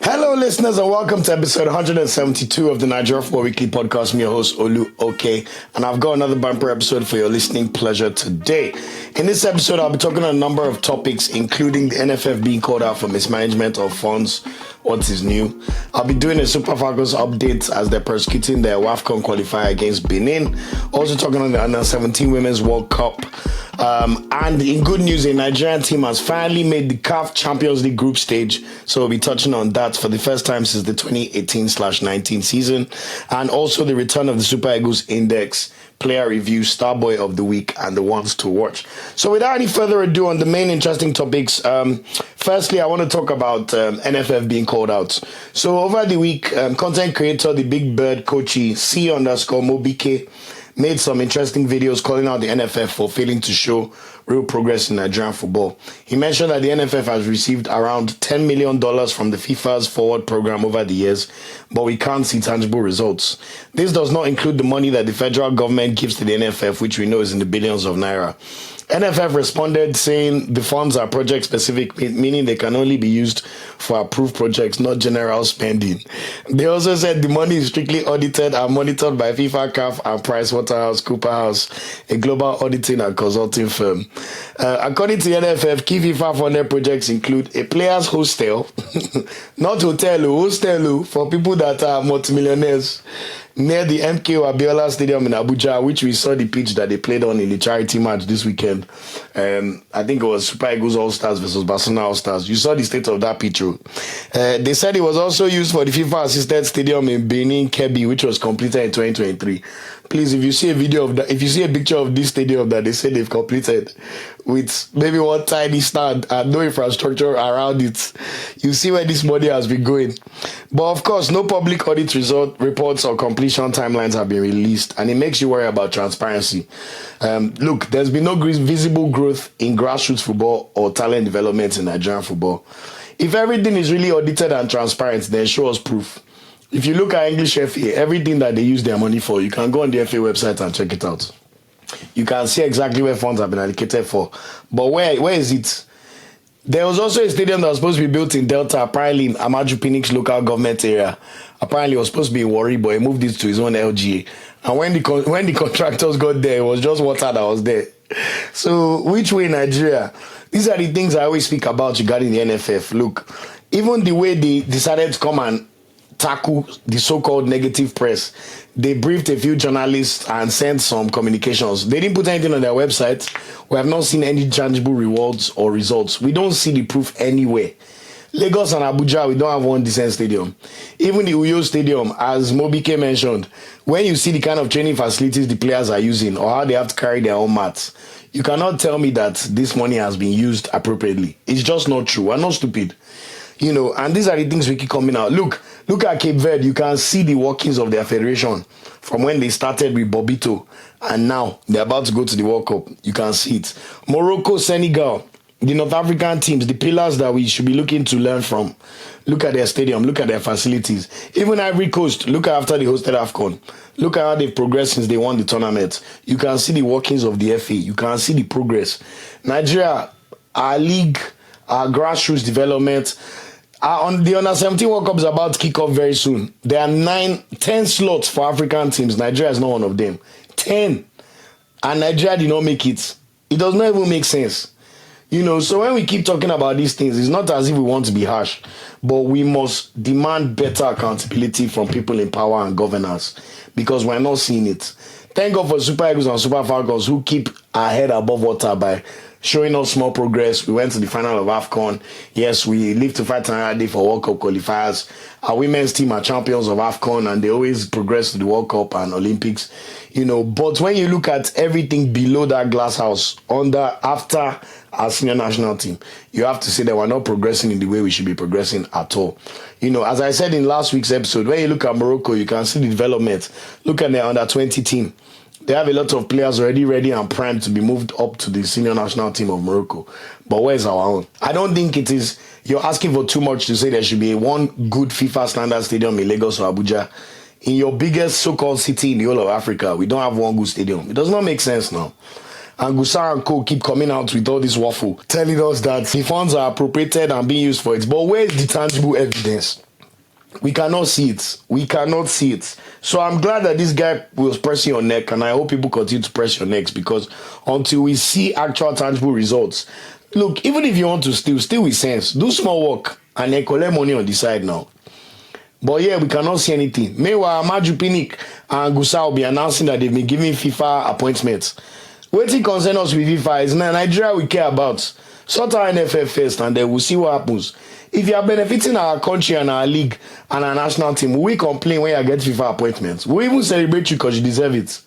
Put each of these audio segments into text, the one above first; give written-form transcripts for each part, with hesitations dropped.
Hello, listeners, and welcome to episode 172 of the Nigerian Football Weekly podcast. I'm your host, Oke, and I've got another bumper episode for your listening pleasure today. In this episode, I'll be talking on a number of topics, including the NFF being called out for mismanagement of funds. What is new? I'll be doing a Super Falcons update as they're prosecuting their WAFCON qualifier against Benin. Also talking on the Under 17 Women's World Cup. And in good news, the Nigerian team has finally made the CAF Champions League group stage. So we'll be touching on that for the first time since the 2018/19 season. And also the return of the Super Eagles Index, player review, star boy of the week, and the ones to watch. So without any further ado, on the main interesting topics, firstly, I want to talk about NFF being called out. So over the week, content creator, the big bird Coachee, C_Mobike, made some interesting videos calling out the NFF for failing to show real progress in Nigerian football. He mentioned that the NFF has received around $10 million from the FIFA's Forward program over the years, but we can't see tangible results. This does not include the money that the federal government gives to the NFF, which we know is in the billions of naira. NFF responded saying the funds are project specific, meaning they can only be used for approved projects, not general spending. They also said the money is strictly audited and monitored by FIFA, CAF, and PricewaterhouseCoopers, a global auditing and consulting firm. According to the NFF, key FIFA funded projects include a players' hostel, not hostel for people that are multimillionaires, near the MKO Abiola Stadium in Abuja, which we saw the pitch that they played on in the charity match this weekend. I think it was Super Eagles All-Stars versus Barcelona All-Stars. You saw the state of that pitch. They said it was also used for the FIFA-assisted stadium in Benin, Kebbi, which was completed in 2023. Please, if you see a video of that, if you see a picture of this stadium that they say they've completed with maybe one tiny stand and no infrastructure around it, you see where this money has been going. But of course, no public audit reports or completion timelines have been released, and it makes you worry about transparency. Look, there's been no visible growth in grassroots football or talent development in Nigerian football. If everything is really audited and transparent, then show us proof. If you look at English FA, everything that they use their money for, you can go on the FA website and check it out. You can see exactly where funds have been allocated for. But where is it? There was also a stadium that was supposed to be built in Delta, apparently in Amaju Pinnick's local government area. Apparently it was supposed to be in Warri, but he moved it to his own LGA. And when the contractors got there, it was just water that was there. So which way Nigeria? These are the things I always speak about regarding the NFF. Look, even the way they decided to come and tackle the so-called negative press, they briefed a few journalists and sent some communications. They didn't put anything on their website. We have not seen any tangible rewards or results. We don't see the proof anywhere. Lagos and Abuja, we don't have one decent stadium. Even the Uyo Stadium, as Mobike mentioned, when you see the kind of training facilities the players are using or how they have to carry their own mats, you cannot tell me that this money has been used appropriately. It's just not true. We're not stupid. You know, and these are the things we keep coming out. Look at Cape Verde. You can see the workings of their federation from when they started with Bobito, and now they're about to go to the World Cup. You can see it. Morocco, Senegal, the North African teams, the pillars that we should be looking to learn from. Look at their stadium. Look at their facilities. Even Ivory Coast, look at after they hosted AFCON. Look at how they've progressed since they won the tournament. You can see the workings of the FA. You can see the progress. Nigeria, our league, our grassroots development. On the Under 17 World Cup is about to kick off very soon. There are 10 slots for African teams. Nigeria is not one of them. 10. And Nigeria did not make it. It does not even make sense. You know, so when we keep talking about these things, it's not as if we want to be harsh, but we must demand better accountability from people in power and governance, because we're not seeing it. Thank God for Super Eagles and Super Falcons, who keep our head above water by showing us small progress. We went to the final of AFCON. Yes, we live to fight another day for World Cup qualifiers. Our women's team are champions of AFCON, and they always progress to the World Cup and Olympics. You know, but when you look at everything below that glass house, after our senior national team, you have to say that we're not progressing in the way we should be progressing at all. You know, as I said in last week's episode, when you look at Morocco, you can see the development. Look at their under-20 team. They have a lot of players already ready and primed to be moved up to the senior national team of Morocco. But where's our own? I don't think it is. You're asking for too much to say there should be one good FIFA standard stadium in Lagos or Abuja. In your biggest so-called city in the whole of Africa, we don't have one good stadium. It does not make sense now. And Gusar and Co keep coming out with all this waffle, telling us that the funds are appropriated and being used for it. But where is the tangible evidence? We cannot see it. We cannot see it. So I'm glad that this guy was pressing your neck, and I hope people continue to press your necks, because until we see actual tangible results, look, even if you want to still with sense, do small work and then collect money on the side now. But yeah, we cannot see anything. Meanwhile, Maju Pinnick and Gusa will be announcing that they've been giving FIFA appointments. Waiting concern us with FIFA is Nigeria we care about. Sort our NFF first, and then we'll see what happens. If you are benefiting our country and our league and our national team, we complain when you get FIFA appointments. We even celebrate you because you deserve it.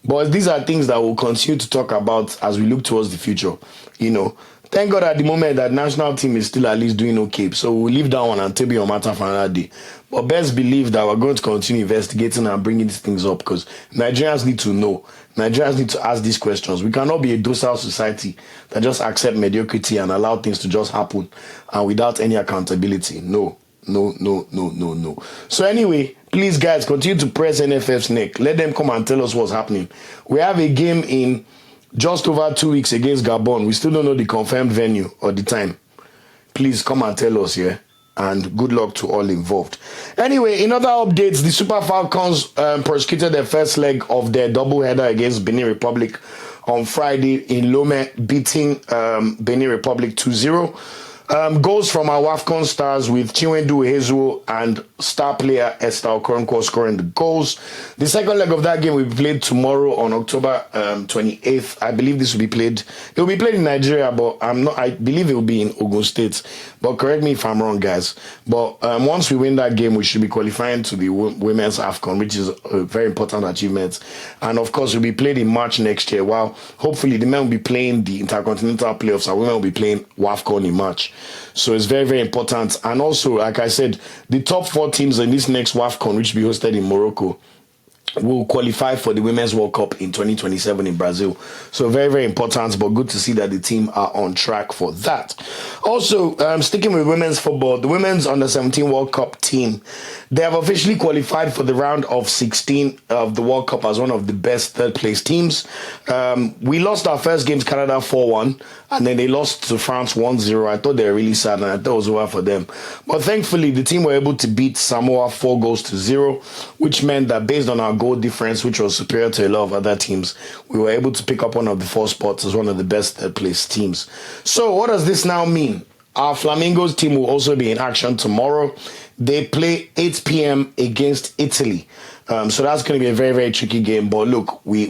But these are things that we'll continue to talk about as we look towards the future. You know, thank God at the moment that national team is still at least doing okay. So we'll leave that one and table your matter for another day. But best believe that we're going to continue investigating and bringing these things up, because Nigerians need to know. Nigerians need to ask these questions. We cannot be a docile society that just accept mediocrity and allow things to just happen and without any accountability. No. So anyway, please guys, continue to press NFF's neck. Let them come and tell us what's happening. We have a game in just over 2 weeks against Gabon. We still don't know the confirmed venue or the time. Please come and tell us, yeah? And good luck to all involved. Anyway, in other updates, the Super Falcons prosecuted their first leg of their doubleheader against Benin Republic on Friday in Lome, beating Benin Republic 2-0. Goals from our WAFCON stars, with Chinwendu Uhezuo and star player Esther Okoronkwo scoring the goals. The second leg of that game will be played tomorrow on October 28th. I believe this will be played. It will be played in Nigeria, but I believe it will be in Ogun State. But correct me if I'm wrong, guys. But once we win that game, we should be qualifying to the women's AFCON, which is a very important achievement. And of course, it will be played in March next year. While hopefully the men will be playing the Intercontinental Playoffs, and women will be playing WAFCON in March. So it's very, very important. And also, like I said, the top 4 teams in this next WAFCON, which will be hosted in Morocco, will qualify for the Women's World Cup in 2027 in Brazil. So very, very important, but good to see that the team are on track for that. Also, sticking with women's football, the Women's Under-17 World Cup team, they have officially qualified for the round of 16 of the World Cup as one of the best third-place teams. We lost our first game to Canada 4-1, and then they lost to France 1-0. I thought they were really sad, and I thought it was over for them. But thankfully, the team were able to beat Samoa 4-0, which meant that based on our goal difference, which was superior to a lot of other teams, we were able to pick up one of the 4 spots as one of the best third-place teams. So what does this now mean? Our Flamingos team will also be in action tomorrow. They play 8 p.m. against Italy. So that's going to be a very, very tricky game. But look, we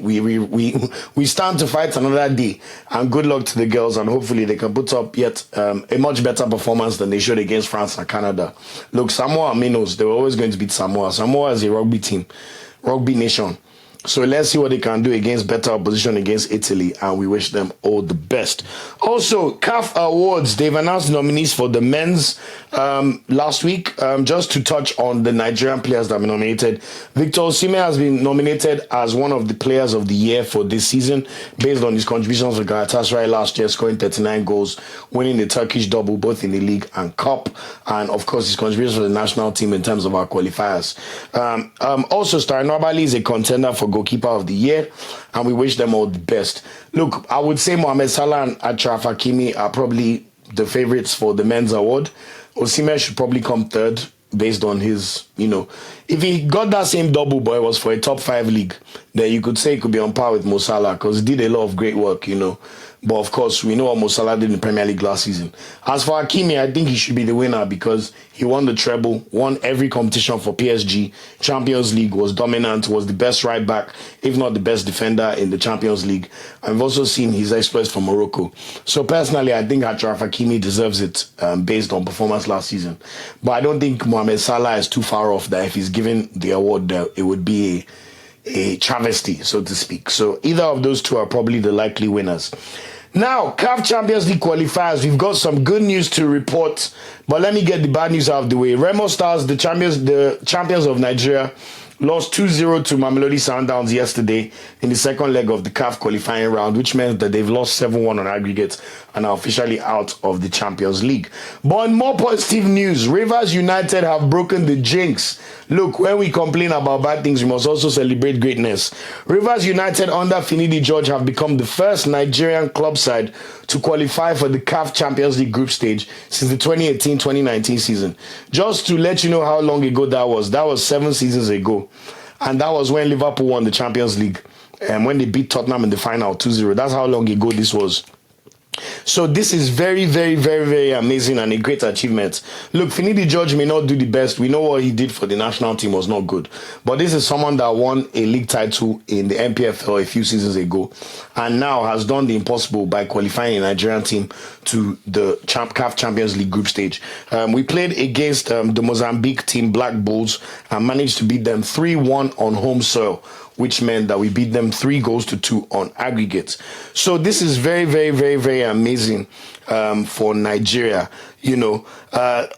stand to fight another day. And good luck to the girls. And hopefully they can put up yet a much better performance than they showed against France and Canada. Look, Samoa Minos, they were always going to beat Samoa. Samoa is a rugby team, rugby nation. So let's see what they can do against better opposition against Italy, and we wish them all the best. Also, CAF Awards, they've announced nominees for the men's last week. Just to touch on the Nigerian players that have been nominated, Victor Osimhen has been nominated as one of the players of the year for this season, based on his contributions for Galatasaray last year, scoring 39 goals, winning the Turkish double, both in the league and cup, and of course his contributions for the national team in terms of our qualifiers. Also, Star Nobali is a contender for goalkeeper of the year, and we wish them all the best. Look, I would say Mohamed Salah and Achraf Hakimi are probably the favorites for the men's award. Osimhen should probably come third based on his, if he got that same double, but it was for a top 5 league, then you could say he could be on par with Mo Salah, because he did a lot of great work, But of course, we know what Mo Salah did in the Premier League last season. As for Hakimi, I think he should be the winner, because he won the treble, won every competition for PSG, Champions League, was dominant, was the best right back, if not the best defender in the Champions League. I've also seen his exploits for Morocco. So personally, I think Achraf Hakimi deserves it based on performance last season. But I don't think Mohamed Salah is too far off that if he's given the award, it would be a travesty, so to speak. So either of those two are probably the likely winners. Now, CAF Champions League qualifiers, we've got some good news to report, but let me get the bad news out of the way. Remo Stars, the champions of Nigeria, lost 2-0 to Mamelodi Sundowns yesterday in the second leg of the CAF qualifying round, which meant that they've lost 7-1 on aggregate and are officially out of the Champions League. But in more positive news, Rivers United have broken the jinx. Look, when we complain about bad things, we must also celebrate greatness. Rivers United under Finidi George have become the first Nigerian club side to qualify for the CAF Champions League group stage since the 2018-2019 season. Just to let you know how long ago that was 7 seasons ago. And that was when Liverpool won the Champions League and when they beat Tottenham in the final 2-0. That's how long ago this was. So this is very, very, very, very amazing and a great achievement. Look, Finidi George may not do the best. We know what he did for the national team was not good. But this is someone that won a league title in the MPFL a few seasons ago and now has done the impossible by qualifying a Nigerian team to the CAF Champions League group stage. We played against the Mozambique team, Black Bulls, and managed to beat them 3-1 on home soil, which meant that we beat them 3-2 on aggregate. So this is very, very, very, very amazing for Nigeria. You know,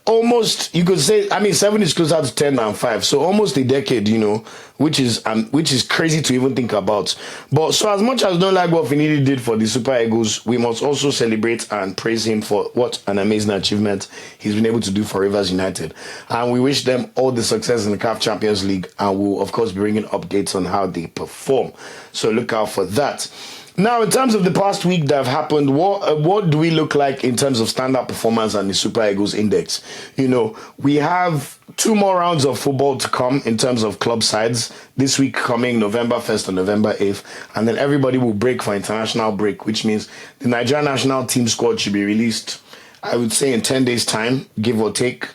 almost, you could say, I mean, 7 is closer to 10 than 5. So almost a decade, you know, which is crazy to even think about. But so as much as I don't like what Finidi did for the Super Eagles, we must also celebrate and praise him for what an amazing achievement he's been able to do for Rivers United. And we wish them all the success in the CAF Champions League. And we'll, of course, be bringing updates on how they perform. So look out for that. Now, in terms of the past week that have happened, what do we look like in terms of standout performance and the Super Eagles Index? You know, we have 2 more rounds of football to come in terms of club sides. This week coming November 1st and November 8th. And then everybody will break for international break, which means the Nigerian national team squad should be released, I would say, in 10 days' time, give or take.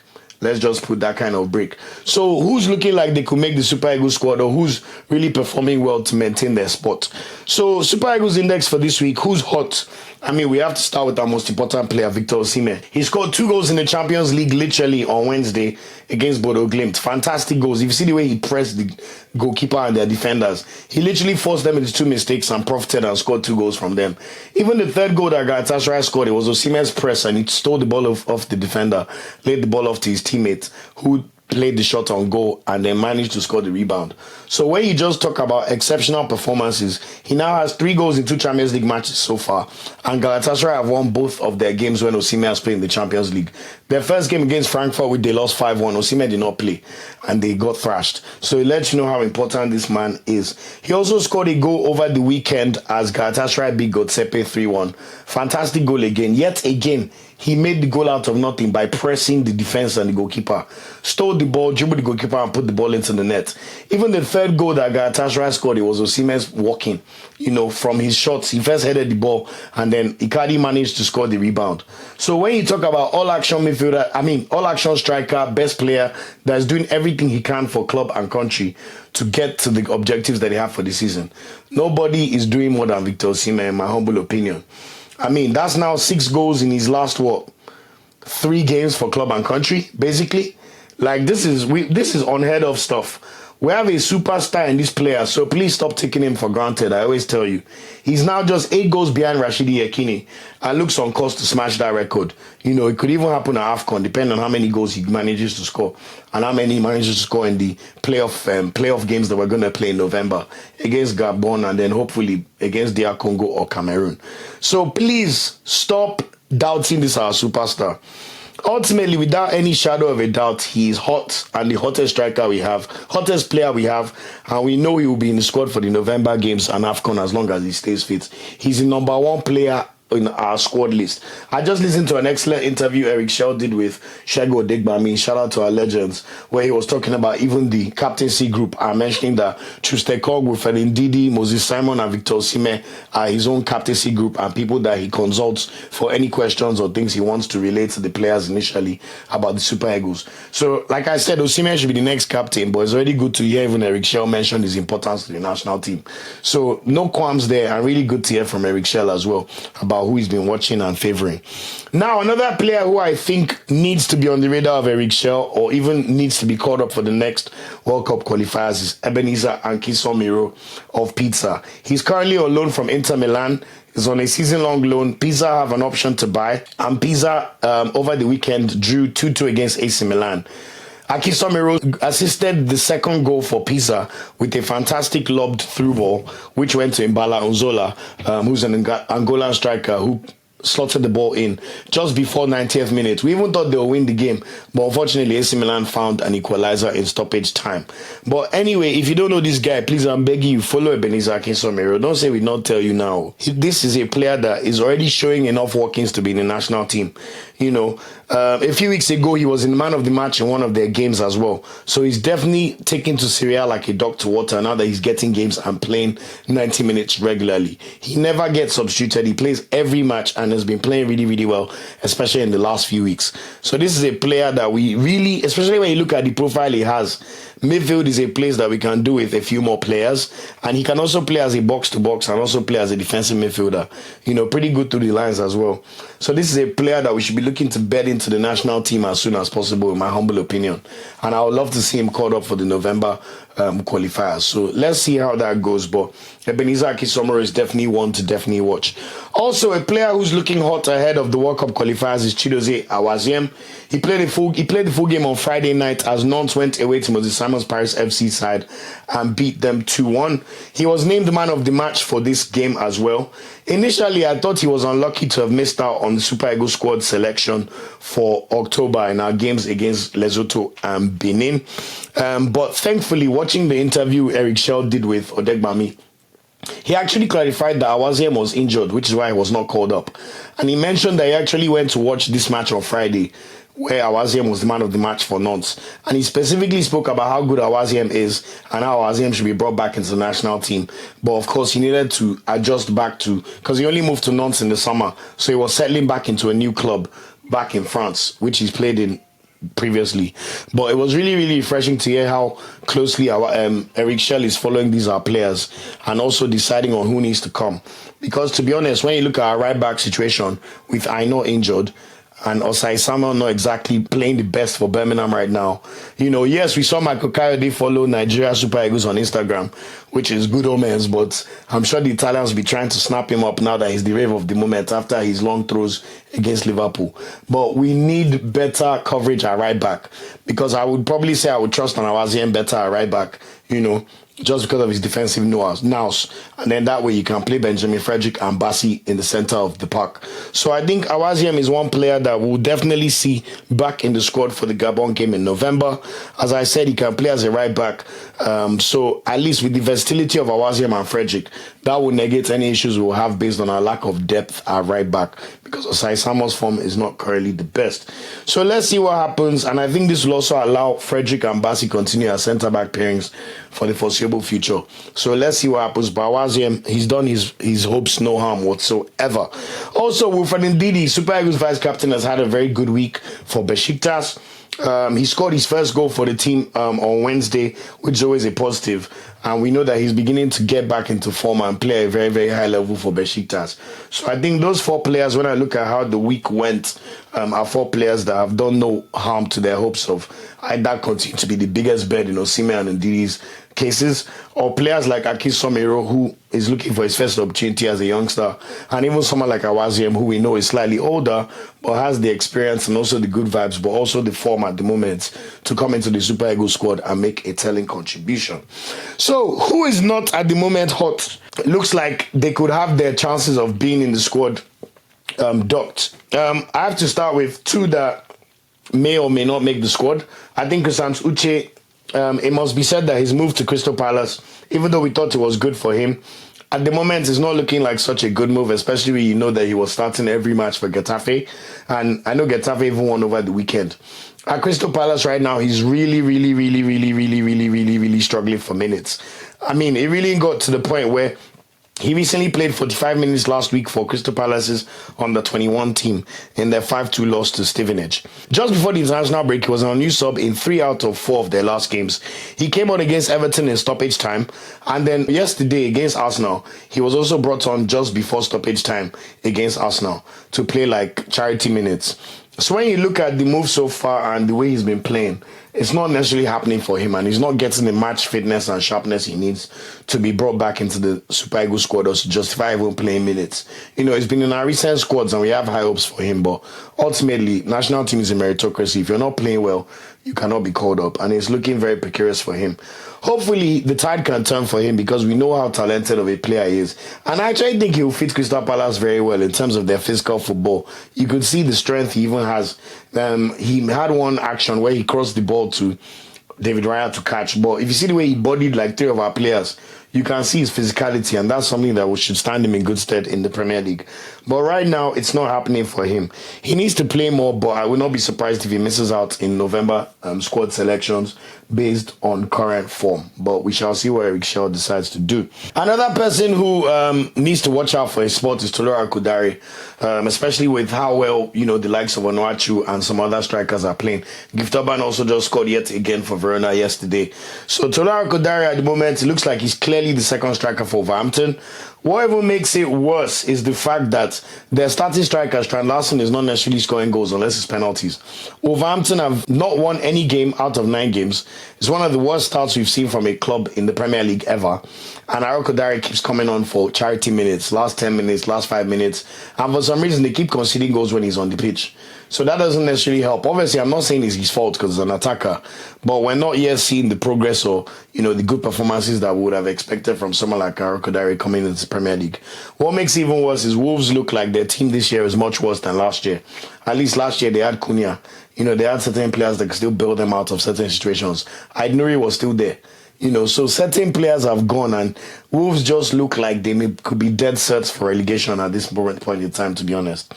Let's just put that kind of break. So who's looking like they could make the Super Eagles squad, or who's really performing well to maintain their spot? So Super Eagles Index for this week, who's hot? I mean, we have to start with our most important player, Victor Osimhen. He scored 2 goals in the Champions League literally on Wednesday against Bodo Glimt. Fantastic goals. If you see the way he pressed the goalkeeper and their defenders, he literally forced them into 2 mistakes and profited and scored 2 goals from them. Even the 3rd goal that Galatasaray scored, it was Osimhen's press and he stole the ball off the defender, laid the ball off to his teammate, who played the shot on goal and then managed to score the rebound. So when you just talk about exceptional performances, he now has 3 goals in 2 Champions League matches so far, and Galatasaray have won both of their games when Osimhen has played in the Champions League. Their first game against Frankfurt, which they lost 5-1, Osimhen did not play and they got thrashed. So it lets you know how important this man is. He also scored a goal over the weekend as Galatasaray beat Gotsepe 3-1. Fantastic goal again. Yet again, he made the goal out of nothing by pressing the defense and the goalkeeper. Stole the ball, dribbled the goalkeeper and put the ball into the net. Even the 3rd goal that Galatasaray scored, it was Osimhen's walking. You know, from his shots, he first headed the ball and then Icardi managed to score the rebound. So when you talk about all-action midfielder, I mean, all-action striker, best player that's doing everything he can for club and country to get to the objectives that they have for the season, nobody is doing more than Victor Osimhen, in my humble opinion. I mean, that's now 6 goals in his last, 3 games for club and country, basically. Like, this is unheard of stuff. We have a superstar in this player, so please stop taking him for granted. I always tell you. He's now just 8 goals behind Rashidi Yekini and looks on course to smash that record. You know, it could even happen at AFCON, depending on how many goals he manages to score and how many he manages to score in the playoff games that we're going to play in November against Gabon and then hopefully against DR Congo or Cameroon. So please stop doubting this our superstar. Ultimately, without any shadow of a doubt, he is hot and the hottest striker we have, hottest player we have, and we know he will be in the squad for the November games and AFCON as long as he stays fit. He's the number 1 player in our squad list. I just listened to an excellent interview Eric Shell did with Shego Odegbami, shout out to our legends, where he was talking about even the captaincy group and mentioning that Chustekog, Ferdinand Didi, Moses Simon and Victor Osimhen are his own captaincy group and people that he consults for any questions or things he wants to relate to the players initially about the Super Eagles. So, like I said, Osimhen should be the next captain, but it's already good to hear even Eric Shell mention his importance to the national team. So, no qualms there, and really good to hear from Eric Shell as well about who he's been watching and favoring. Now, another player who I think needs to be on the radar of Eric Shell or even needs to be called up for the next World Cup qualifiers is Ebenezer Akinsanmiro of Pisa. He's currently on loan from Inter Milan. He's on a season-long loan. Pisa have an option to buy, and Pisa over the weekend drew 2-2 against AC Milan. Akinsanmiro assisted the second goal for Pisa with a fantastic lobbed through ball, which went to Mbala Unzola, who's an Angolan striker who slotted the ball in just before 90th minute. We even thought they would win the game, but unfortunately AC Milan found an equalizer in stoppage time. But anyway, if you don't know this guy, please, I'm begging you, follow Ebenezer Akinsanmiro. Don't say we not tell you now. This is a player that is already showing enough workings to be in the national team. You know, a few weeks ago, he was in man of the match in one of their games as well. So he's definitely taken to Serie like a duck to water now that he's getting games and playing 90 minutes regularly. He never gets substituted. He plays every match and has been playing really, really well, especially in the last few weeks. So this is a player that we really, especially when you look at the profile he has, midfield is a place that we can do with a few more players, and he can also play as a box-to-box and also play as a defensive midfielder. You know, pretty good through the lines as well. So this is a player that we should be looking to bet into the national team as soon as possible, in my humble opinion. And I would love to see him called up for the November qualifiers. So let's see how that goes. But Ebenezer Akinsanmiro is definitely one to definitely watch. Also, a player who's looking hot ahead of the World Cup qualifiers is Chidozie Awaziem. He played the full game on Friday night as Nantes went away to Osayi-Samuel's Paris FC side and beat them 2-1. He was named man of the match for this game as well. Initially, I thought he was unlucky to have missed out on the Super Eagles squad selection for October in our games against Lesotho and Benin. But thankfully, watching the interview Eric Schell did with Odegbami, he actually clarified that Awaziem was injured, which is why he was not called up. And he mentioned that he actually went to watch this match on Friday, where Awaziem was the man of the match for Nantes. And he specifically spoke about how good Awaziem is and how Awaziem should be brought back into the national team. But of course, he needed to adjust back to, because he only moved to Nantes in the summer. So he was settling back into a new club back in France, which he's played in previously. But it was really, really refreshing to hear how closely our Eric Schell is following these our players and also deciding on who needs to come. Because to be honest, when you look at our right back situation with Aina injured and Osayi-Samuel not exactly playing the best for Birmingham right now. You know, yes, we saw Michael Kayode follow Nigeria Super Eagles on Instagram, which is good omens, but I'm sure the Italians will be trying to snap him up now that he's the wave of the moment after his long throws against Liverpool. But we need better coverage at right back, because I would probably say I would trust Awaziem better at right back, you know, just because of his defensive nous. And then that way you can play Benjamin Frederick and Bassey in the center of the park. So I think Awaziem is one player that we'll definitely see back in the squad for the Gabon game in November. As I said, he can play as a right back. So at least with the versatility of Awaziem and Frederick, that will negate any issues we'll have based on our lack of depth at right back, because Osayi-Samuel's form is not currently the best. So let's see what happens. And I think this will also allow Frederick and Bassey continue as centre-back pairings for the foreseeable future. So let's see what happens. But Awaziem, he's done his hopes no harm whatsoever. Also, Wilfred Ndidi, Super Eagles vice captain, has had a very good week for Besiktas. He scored his first goal for the team on Wednesday, which is always a positive. And we know that he's beginning to get back into form and play at a very, very high level for Besiktas. So I think those four players, when I look at how the week went, are four players that have done no harm to their hopes of either continue to be the biggest bet in Osimhen and Ndidi's cases, or players like Akinsanmiro, who is looking for his first opportunity as a youngster, and even someone like Awaziem, who we know is slightly older, but has the experience and also the good vibes, but also the form at the moment to come into the Super Eagles squad and make a telling contribution. So, who is not at the moment hot? It looks like they could have their chances of being in the squad docked. I have to start with two that may or may not make the squad. I think Uche, it must be said that his move to Crystal Palace, even though we thought it was good for him, at the moment it's not looking like such a good move, especially when you know that he was starting every match for Getafe. And I know Getafe even won over the weekend. At Crystal Palace right now, he's really struggling for minutes. I mean, it really got to the point where he recently played 45 minutes last week for Crystal Palace's under-21 team in their 5-2 loss to Stevenage. Just before the international break, he was on a new sub in 3 out of 4 of their last games. He came on against Everton in stoppage time, and then yesterday against Arsenal, he was also brought on just before stoppage time against Arsenal to play like charity minutes. So when you look at the move so far and the way he's been playing, it's not necessarily happening for him, and he's not getting the match fitness and sharpness he needs to be brought back into the Super Eagles squad or to justify even playing minutes. You know, he's been in our recent squads and we have high hopes for him, but ultimately, national team is a meritocracy. If you're not playing well, you cannot be called up, and it's looking very precarious for him. Hopefully, the tide can turn for him because we know how talented of a player he is. And I actually think he will fit Crystal Palace very well in terms of their physical football. You could see the strength he even has. He had one action where he crossed the ball to David Raya to catch. But if you see the way he bodied like 3 of our players, you can see his physicality, and that's something that should stand him in good stead in the Premier League. But right now, it's not happening for him. He needs to play more, but I would not be surprised if he misses out in November squad selections based on current form. But we shall see what Eric Shell decides to do. Another person who needs to watch out for his spot is Tella Arokodare, especially with how well, the likes of Onuachu and some other strikers are playing. Gift Orban also just scored yet again for Verona yesterday. So Tella Arokodare at the moment, it looks like he's clearly the second striker for Wolverhampton. What even makes it worse is the fact that their starting striker, Strand Larsen, is not necessarily scoring goals unless it's penalties. Wolverhampton have not won any game out of 9 games. It's one of the worst starts we've seen from a club in the Premier League ever. And Arokodare keeps coming on for charity minutes, last 10 minutes, last 5 minutes. And for some reason, they keep conceding goals when he's on the pitch. So that doesn't necessarily help. Obviously, I'm not saying it's his fault because he's an attacker, but we're not yet seeing the progress or, the good performances that we would have expected from someone like Arokodare coming into the Premier League. What makes it even worse is Wolves look like their team this year is much worse than last year. At least last year they had Cunha. They had certain players that could still bail them out of certain situations. Aina was still there. So certain players have gone, and Wolves just look like they could be dead certs for relegation at this point in time, to be honest.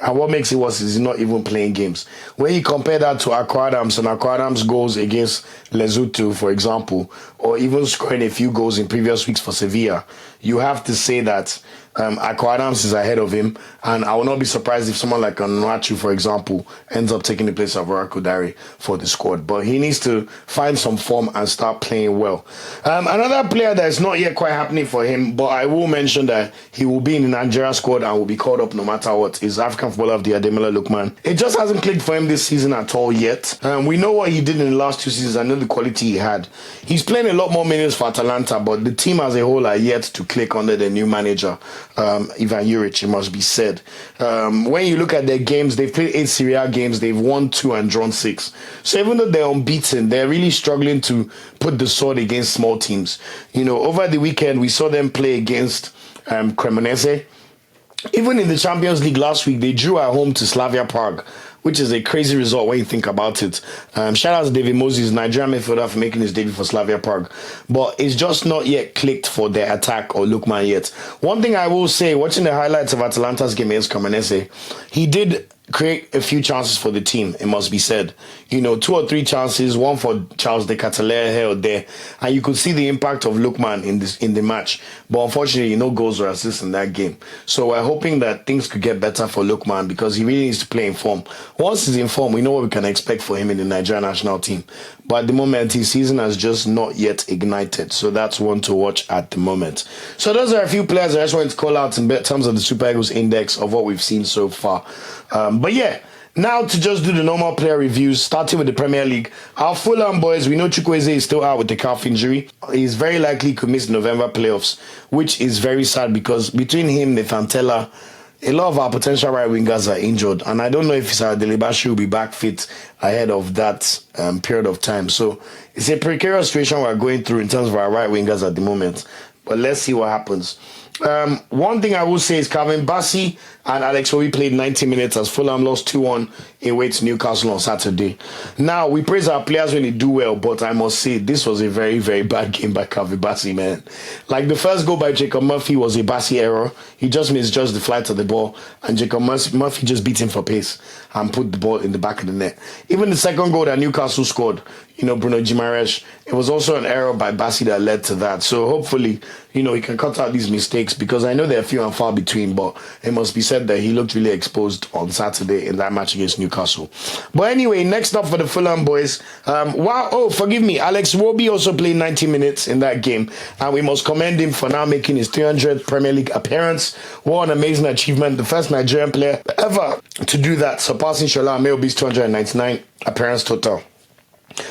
And what makes it worse is he's not even playing games. When you compare that to Akpoguma and Akpogum's goals against Lesotho, for example, or even scoring a few goals in previous weeks for Sevilla, you have to say that Akpoguma is ahead of him, and I will not be surprised if someone like Onuachu, for example, ends up taking the place of Arokodare for the squad. But he needs to find some form and start playing well. Another player that is not yet quite happening for him, but I will mention that he will be in the Nigeria squad and will be called up no matter what, is African footballer of the Ademola Lookman. It just hasn't clicked for him this season at all yet. We know what he did in the last 2 seasons. I know the quality he had. He's playing a lot more minutes for Atalanta, but the team as a whole are yet to click under the new manager, Ivan Juric, it must be said. When you look at their games, they've played 8 Serie A games, they've won 2 and drawn 6. So even though they're unbeaten, they're really struggling to put the sword against small teams. Over the weekend, we saw them play against Cremonese. Even in the Champions League last week, they drew at home to Slavia Prague, which is a crazy result when you think about it. Shout out to David Moses, Nigerian midfielder, for making his debut for Slavia Prague. But it's just not yet clicked for their attack or Lookman yet. One thing I will say, watching the highlights of Atalanta's game against Cremonese, he did create a few chances for the team, it must be said. 2 or 3 chances, one for Charles de Catalaire here or there, and you could see the impact of Lookman in the match. But unfortunately, no goals or assists in that game. So we're hoping that things could get better for Lookman because he really needs to play in form. Once he's in form, we know what we can expect for him in the Nigerian national team. But at the moment, his season has just not yet ignited. So that's one to watch at the moment. So those are a few players I just wanted to call out in terms of the Super Eagles index of what we've seen so far. But yeah, now to just do the normal player reviews, starting with the Premier League. Our Fulham boys, we know Chukwueze is still out with the calf injury. He's very likely could miss November playoffs, which is very sad because between him, Nathan Tella, a lot of our potential right wingers are injured. And I don't know if Dele-Bashiru will be back fit ahead of that period of time. So it's a precarious situation we're going through in terms of our right wingers at the moment. But let's see what happens. One thing I will say is Calvin Bassey and Alex Iwobi played 90 minutes as Fulham lost 2-1 away to Newcastle on Saturday. Now, we praise our players when they do well, but I must say this was a very, very bad game by Calvin Bassey, man. Like the first goal by Jacob Murphy was a Bassey error. He just misjudged the flight of the ball, and Jacob Murphy just beat him for pace and put the ball in the back of the net. Even the second goal that Newcastle scored, Bruno Guimaraes, it was also an error by Bassey that led to that. So hopefully, he can cut out these mistakes because I know they're few and far between, but it must be said that he looked really exposed on Saturday in that match against Newcastle. But anyway, next up for the Fulham boys, forgive me, Alex Iwobi also played 90 minutes in that game, and we must commend him for now making his 300th Premier League appearance. What an amazing achievement, the first Nigerian player ever to do that, surpassing Shola Ameobi's 299 appearance total.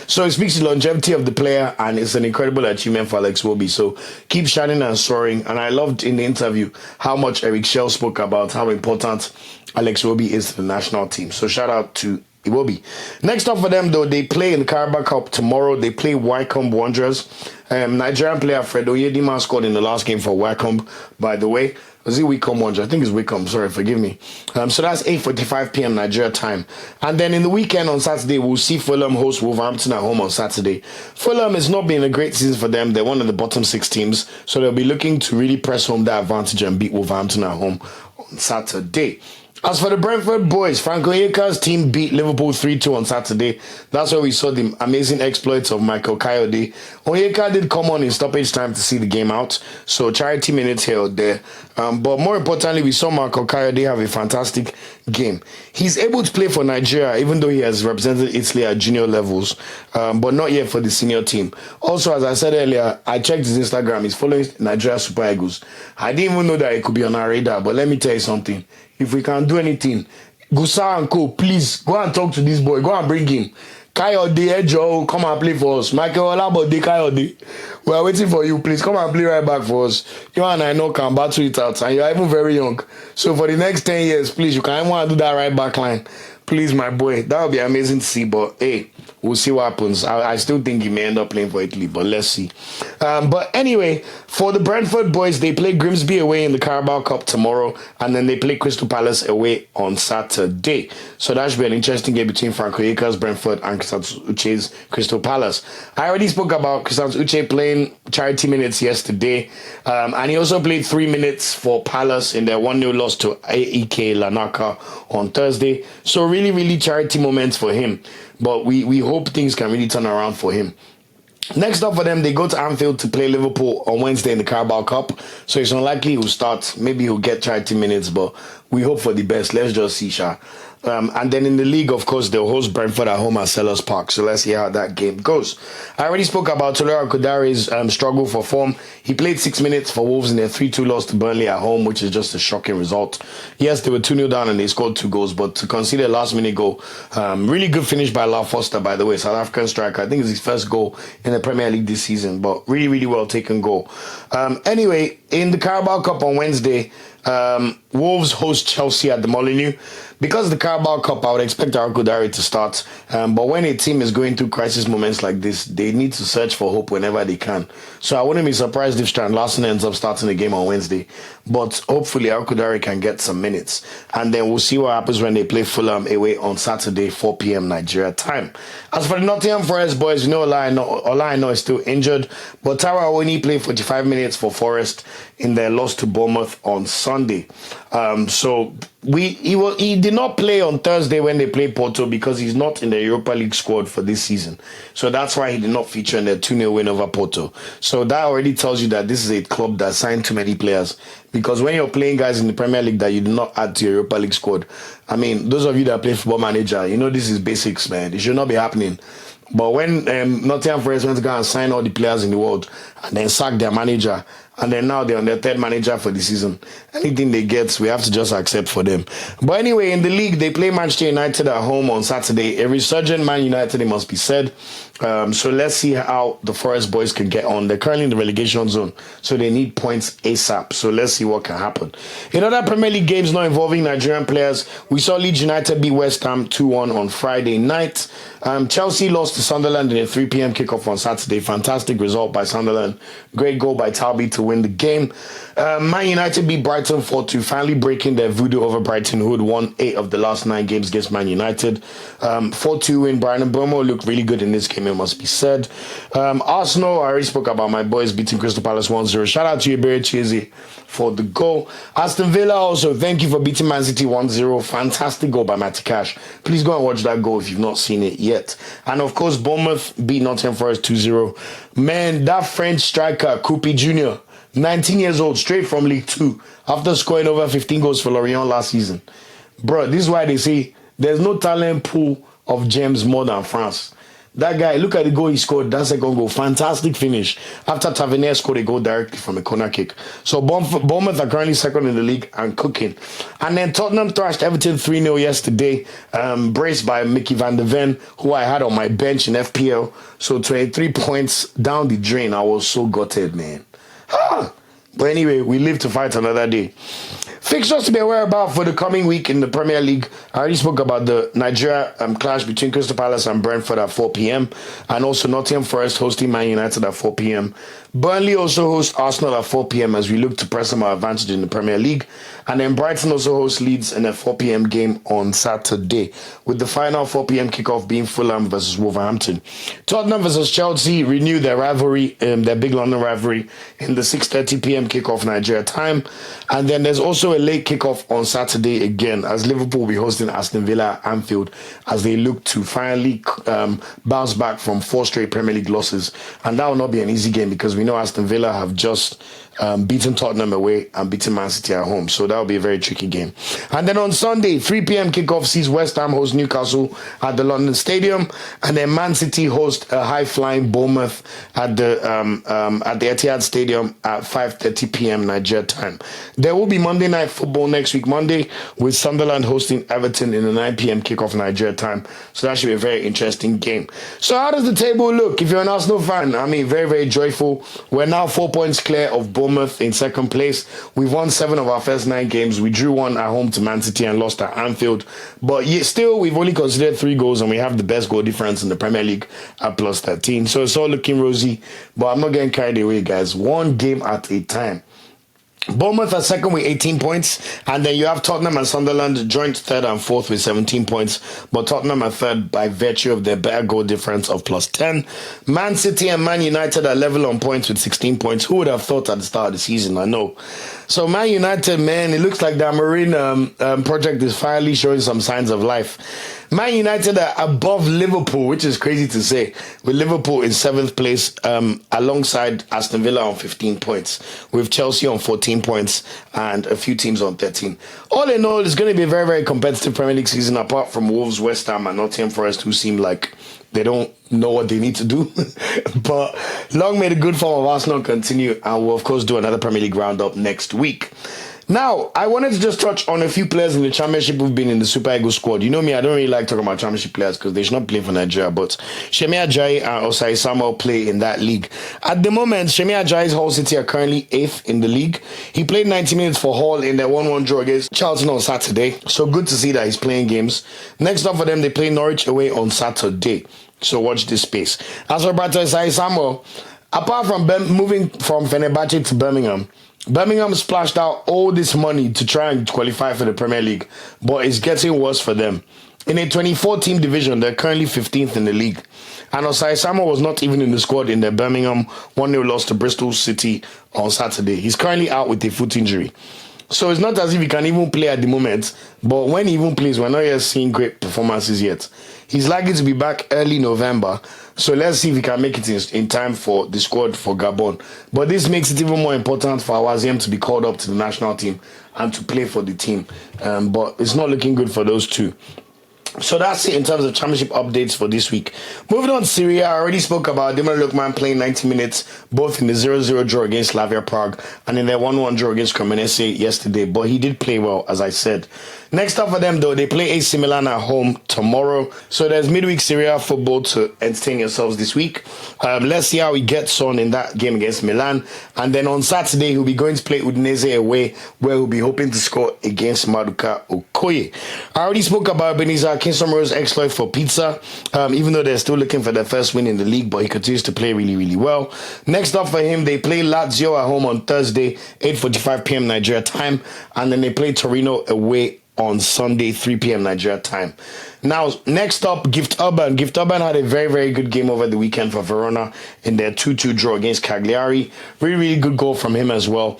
So it speaks to the longevity of the player, and it's an incredible achievement for Alex Iwobi. So keep shining and soaring. And I loved in the interview how much Eric Shell spoke about how important Alex Iwobi is to the national team. So shout out to Iwobi. Next up for them, though, they play in the Carabao Cup tomorrow. They play WAFCON Wanderers. Nigerian player Fred Oyedima scored in the last game for WAFCON, by the way. Was it Wickham Wanderers? I think it's Wickham. Sorry, forgive me. So that's 8:45 p.m. Nigeria time. And then in the weekend on Saturday, we'll see Fulham host Wolverhampton at home on Saturday. Fulham has not been a great season for them. They're one of the bottom 6 teams. So they'll be looking to really press home that advantage and beat Wolverhampton at home on Saturday. As for the Brentford boys, Frank Onyeka's team beat Liverpool 3-2 on Saturday. That's where we saw the amazing exploits of Michael Kayode. Onyeka did come on in stoppage time to see the game out, so charity minutes here or there. But more importantly, we saw Michael Kayode have a fantastic game. He's able to play for Nigeria, even though he has represented Italy at junior levels, but not yet for the senior team. Also, as I said earlier, I checked his Instagram. He's following Nigeria Super Eagles. I didn't even know that it could be on our radar, but let me tell you something. If we can do anything, Gusa and Co, please go and talk to this boy. Go and bring him. Kayode Ejo, come and play for us. Michael Olabode Kayode, we are waiting for you. Please come and play right back for us. You and I know can battle it out, and you are even very young. So for the next 10 years, please, you can want to do that right back line. Please, my boy, that would be amazing to see. But hey, we'll see what happens. I still think he may end up playing for Italy, but let's see. But anyway, for the Brentford boys, they play Grimsby away in the Carabao Cup tomorrow, and then they play Crystal Palace away on Saturday. So that should be an interesting game between Frank Onyeka's Brentford and Kristaps Uche's Crystal Palace. I already spoke about Kristaps Uche playing charity minutes yesterday, and he also played 3 minutes for Palace in their 1-0 loss to AEK Larnaca on Thursday. So really charity moments for him. But we hope things can really turn around for him. Next up for them, they go to Anfield to play Liverpool on Wednesday in the Carabao Cup. So it's unlikely he'll start. Maybe he'll get 30 minutes, but we hope for the best. Let's just see, Sha. And then in the league, of course, they'll host Brentford at home at Sellers Park. So let's see how that game goes. I already spoke about Arokodare's struggle for form. He played 6 minutes for Wolves in their 3-2 loss to Burnley at home, which is just a shocking result. Yes, they were 2-0 down and they scored 2 goals, but to concede a last-minute goal, really good finish by Lau Foster, by the way, South African striker. I think it's his first goal in the Premier League this season, but really well taken goal. Anyway, in the Carabao Cup on Wednesday, Wolves host Chelsea at the Molineux. Because of the Carabao Cup, I would expect Arokodare to start. But when a team is going through crisis moments like this, they need to search for hope whenever they can. So I wouldn't be surprised if Strand Larsen ends up starting the game on Wednesday. But hopefully Arokodare can get some minutes. And then we'll see what happens when they play Fulham away on Saturday, 4 p.m. Nigeria time. As for the Nottingham Forest boys, we know Ola is still injured. But Tara Awoniyi played 45 minutes for Forest in their loss to Bournemouth on Sunday. So he did not play on Thursday when they played Porto because he's not in the Europa League squad for this season. So that's why he did not feature in their 2-0 win over Porto. So that already tells you that this is a club that signed too many players. Because when you're playing guys in the Premier League that you do not add to your Europa League squad, I mean, those of you that play Football Manager, you know this is basics, man. It should not be happening. But when Nottingham Forest went to go and sign all the players in the world and then sack their manager, and then now they're on their 3rd manager for the season, anything they get, we have to just accept for them. But anyway, in the league, they play Manchester United at home on Saturday. A resurgent Man United, it must be said. So let's see how the Forest boys can get on. They're currently in the relegation zone, so they need points ASAP. So let's see what can happen. In other Premier League games not involving Nigerian players, we saw Leeds United beat West Ham 2-1 on Friday night. Chelsea lost to Sunderland in a 3 p.m. kickoff on Saturday. Fantastic result by Sunderland. Great goal by Talby to win the game. Man United beat Brighton 4-2, finally breaking their voodoo over Brighton, who had won 8 of the last 9 games against Man United. 4-2 win. Brian Mbeumo looked really good in this game, it must be said. Arsenal, I already spoke about my boys beating Crystal Palace 1-0. Shout out to Ebere Chieze for the goal. Aston Villa also, thank you for beating Man City 1-0. Fantastic goal by Matty Cash. Please go and watch that goal if you've not seen it yet. And of course, Bournemouth beat Nottingham Forest 2-0. Man, that French striker, Coopy Jr., 19 years old, straight from League 2, after scoring over 15 goals for Lorient last season. Bro, this is why they say there's no talent pool of gems more than France. That guy, look at the goal he scored, that second goal. Fantastic finish. After Tavernier scored a goal directly from a corner kick. So Bournemouth are currently 2nd in the league and cooking. And then Tottenham thrashed Everton 3-0 yesterday, braced by Mickey van der Ven, who I had on my bench in FPL. So 23 points down the drain. I was so gutted, man. But anyway, we live to fight another day. Fixtures to be aware about for the coming week in the Premier League. I already spoke about the Nigeria clash between Crystal Palace and Brentford at 4 p.m. and also Nottingham Forest hosting Man United at 4 p.m. Burnley also hosts Arsenal at 4 p.m. as we look to press some advantage in the Premier League. And then Brighton also hosts Leeds in a 4 p.m. game on Saturday, with the final 4 p.m. kickoff being Fulham versus Wolverhampton. Tottenham versus Chelsea renew their rivalry, their big London rivalry, in the 6:30 p.m. kickoff Nigeria time. And then there's also a late kickoff on Saturday again, as Liverpool will be hosting Aston Villa at Anfield as they look to finally bounce back from 4 straight Premier League losses. And that will not be an easy game because we know Aston Villa have just beaten Tottenham away and beaten Man City at home. So that will be a very tricky game. And then on Sunday, 3 p.m. kickoff sees West Ham host Newcastle at the London Stadium. And then Man City host a high-flying Bournemouth at the Etihad Stadium at 5:30 p.m. Nigeria time. There will be Monday Night Football next week, Monday, with Sunderland hosting Everton in the 9 p.m. kickoff Nigeria time. So that should be a very interesting game. So how does the table look? If you're an Arsenal fan, I mean, very, very joyful. We're now 4 points clear of Bournemouth in second place. We've won 7 of our first 9 games. We drew 1 at home to Man City and lost at Anfield. But yet still, we've only considered 3 goals and we have the best goal difference in the Premier League at plus 13. So it's all looking rosy. But I'm not getting carried away, guys. One game at a time. Bournemouth are second with 18 points, and then you have Tottenham and Sunderland joint third and fourth with 17 points, but Tottenham are third by virtue of their better goal difference of plus 10. Man City and Man United are level on points with 16 points. Who would have thought at the start of the season? I know. So Man United, man, it looks like the Marine project is finally showing some signs of life. Man United are above Liverpool, which is crazy to say, with Liverpool in 7th place alongside Aston Villa on 15 points, with Chelsea on 14 points and a few teams on 13. All in all, it's going to be a very, very competitive Premier League season, apart from Wolves, West Ham and Nottingham Forest, who seem like they don't know what they need to do. But long may the good form of Arsenal continue, and we'll, of course, do another Premier League roundup next week. Now, I wanted to just touch on a few players in the Championship who've been in the Super Eagles squad. You know me, I don't really like talking about Championship players because they should not play for Nigeria, but Semi Ajayi and Osayi-Samuel play in that league. At the moment, Semi Ajayi's Hull City are currently 8th in the league. He played 90 minutes for Hull in their 1-1 draw against Charlton on Saturday, so good to see that he's playing games. Next up for them, they play Norwich away on Saturday, so watch this space. As for Osayi-Samuel, apart from moving from Fenerbahce to Birmingham splashed out all this money to try and qualify for the Premier League, but it's getting worse for them. In a 24-team division, they're currently 15th in the league. And Osayi-Samuel was not even in the squad in their Birmingham 1-0 loss to Bristol City on Saturday. He's currently out with a foot injury. So it's not as if he can even play at the moment, but when he even plays, we're not yet seeing great performances yet. He's likely to be back early November, so let's see if he can make it in time for the squad for Gabon. But this makes it even more important for Awaziem to be called up to the national team and to play for the team. But it's not looking good for those two. So that's it in terms of Championship updates for this week. Moving on to Serie, I already spoke about Lookman playing 90 minutes, both in the 0-0 draw against Slavia Prague and in their 1-1 draw against Cremonese yesterday, but he did play well, as I said. Next up for them, though, they play AC Milan at home tomorrow. So there's midweek Serie A football to entertain yourselves this week. Let's see how he gets on in that game against Milan. And then on Saturday, he'll be going to play Udinese away, where he'll be hoping to score against Maduka Okoye. I already spoke about Akinsanmiro's exploit for Pizza, even though they're still looking for their first win in the league, but he continues to play really, really well. Next up for him, they play Lazio at home on Thursday, 8:45 p.m. Nigeria time, and then they play Torino away on Sunday, 3 p.m. Nigeria time. Now, next up, Gift Urban. Gift Urban had a very, very good game over the weekend for Verona in their 2-2 draw against Cagliari. Really, really good goal from him as well.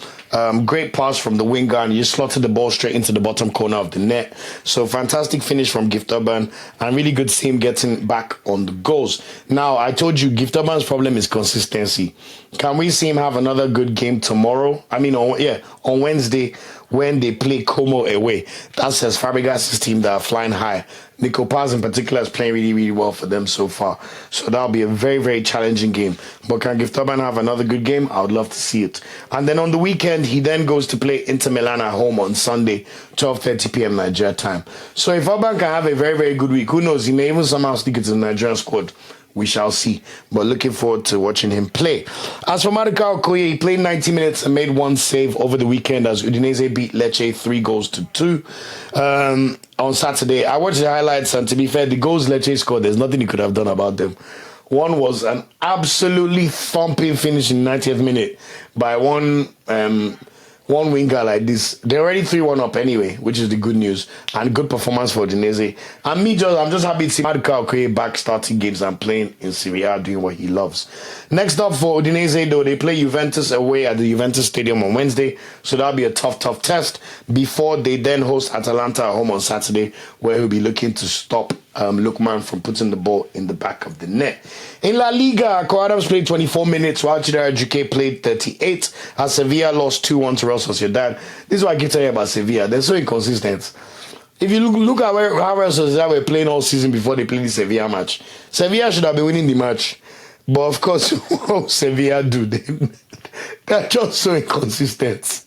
Great pass from the winger, and he just slotted the ball straight into the bottom corner of the net. So fantastic finish from Gift Urban, and really good to see him getting back on the goals. Now, I told you Gift Urban's problem is consistency. Can we see him have another good game tomorrow? On Wednesday when they play Como away. That's his Fabregas' team that are flying high. Nico Paz in particular is playing really, really well for them so far. So that'll be a very, very challenging game. But can Gift Urban have another good game? I would love to see it. And then on the weekend, he then goes to play Inter Milan at home on Sunday, 12:30 p.m. Nigeria time. So if Urban can have a very, very good week, who knows? He may even somehow stick it to the Nigerian squad. we shall see. But looking forward to watching him play. As for Maduka Okoye, he played 90 minutes and made one save over the weekend as Udinese beat Lecce 3-2 on Saturday. I watched the highlights, and to be fair, the goals Lecce scored, there's nothing he could have done about them. One was an absolutely thumping finish in the 90th minute by one winger like this. They're already 3-1 up anyway, which is the good news. And good performance for Udinese. And I'm just happy to see Maduka Okoye back starting games and playing in Serie A, doing what he loves. Next up for Udinese, though, they play Juventus away at the Juventus Stadium on Wednesday. So that'll be a tough test before they then host Atalanta at home on Saturday, where he'll be looking to stop Lookman from putting the ball in the back of the net. In La Liga, Adams played 24 minutes while Ejuke played 38 as Sevilla lost 2-1 to Real Sociedad. This is what I keep telling you about Sevilla. They're so inconsistent. If you look at how Real Sociedad were playing all season before they played the Sevilla match, Sevilla should have been winning the match. But of course, what Sevilla do? They're just so inconsistent.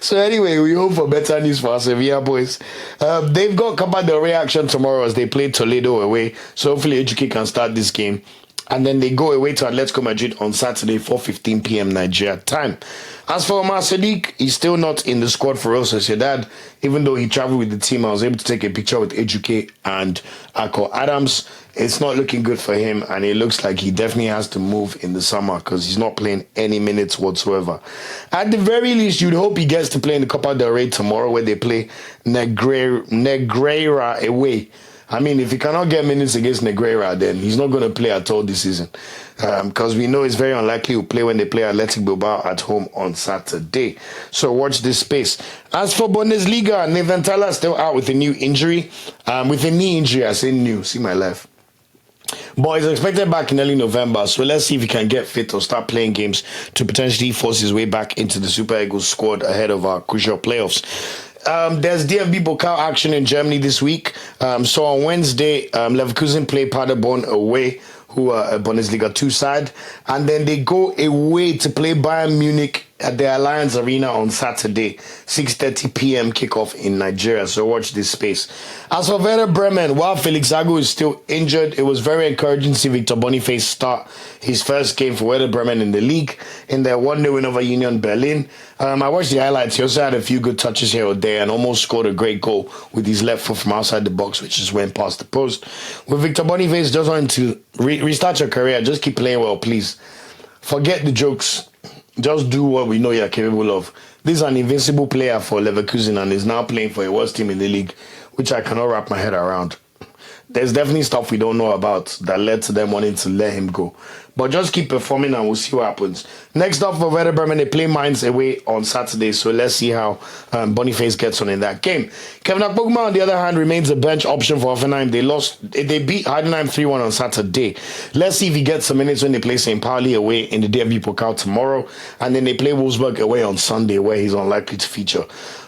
So anyway, we hope for better news for our Sevilla boys. They've got Copa del Rey action tomorrow as they play Toledo away. So hopefully Ejuke can start this game. And then they go away to Atletico Madrid on Saturday, 4:15 p.m. Nigeria time. As for Sadiq, he's still not in the squad for Real Sociedad. Even though he traveled with the team, I was able to take a picture with Ejuke and Ako Adams. It's not looking good for him, and it looks like he definitely has to move in the summer because he's not playing any minutes whatsoever. At the very least, you'd hope he gets to play in the Copa del Rey tomorrow, where they play Negreira away. I mean, if he cannot get minutes against Negreira, then he's not going to play at all this season. Because we know it's very unlikely he'll play when they play Athletic Bilbao at home on Saturday. So watch this space. As for Bundesliga, Nathan Tella still out with a new injury. With a knee injury, I say new. See my life. But he's expected back in early November, so let's see if he can get fit or start playing games to potentially force his way back into the Super Eagles squad ahead of our crucial playoffs. There's DFB Pokal action in Germany this week. So on Wednesday, Leverkusen play Paderborn away, who are a Bundesliga 2 side. And then they go away to play Bayern Munich at the Allianz Arena on Saturday, 6:30 p.m. kickoff in Nigeria. So watch this space. As for Werder Bremen, while Felix Agu is still injured, it was very encouraging to see Victor Boniface start his first game for Werder Bremen in the league in their 1-0 win over Union Berlin. I watched the highlights. He also had a few good touches here or there and almost scored a great goal with his left foot from outside the box, which just went past the post. With Victor Boniface just wanting to restart your career, just keep playing well, please. Forget the jokes. Just do what we know you're capable of. This is an invincible player for Leverkusen and is now playing for a worst team in the league, which I cannot wrap my head around. There's definitely stuff we don't know about that led to them wanting to let him go. But just keep performing and we'll see what happens. Next up for Werder Bremen, they play Mainz away on Saturday. So let's see how Boniface gets on in that game. Kevin Akpoguma, on the other hand, remains a bench option for Hoffenheim. They beat Heidenheim 3-1 on Saturday. Let's see if he gets some minutes when they play St. Pauli away in the DFB Pokal tomorrow. And then they play Wolfsburg away on Sunday, where he's unlikely to feature.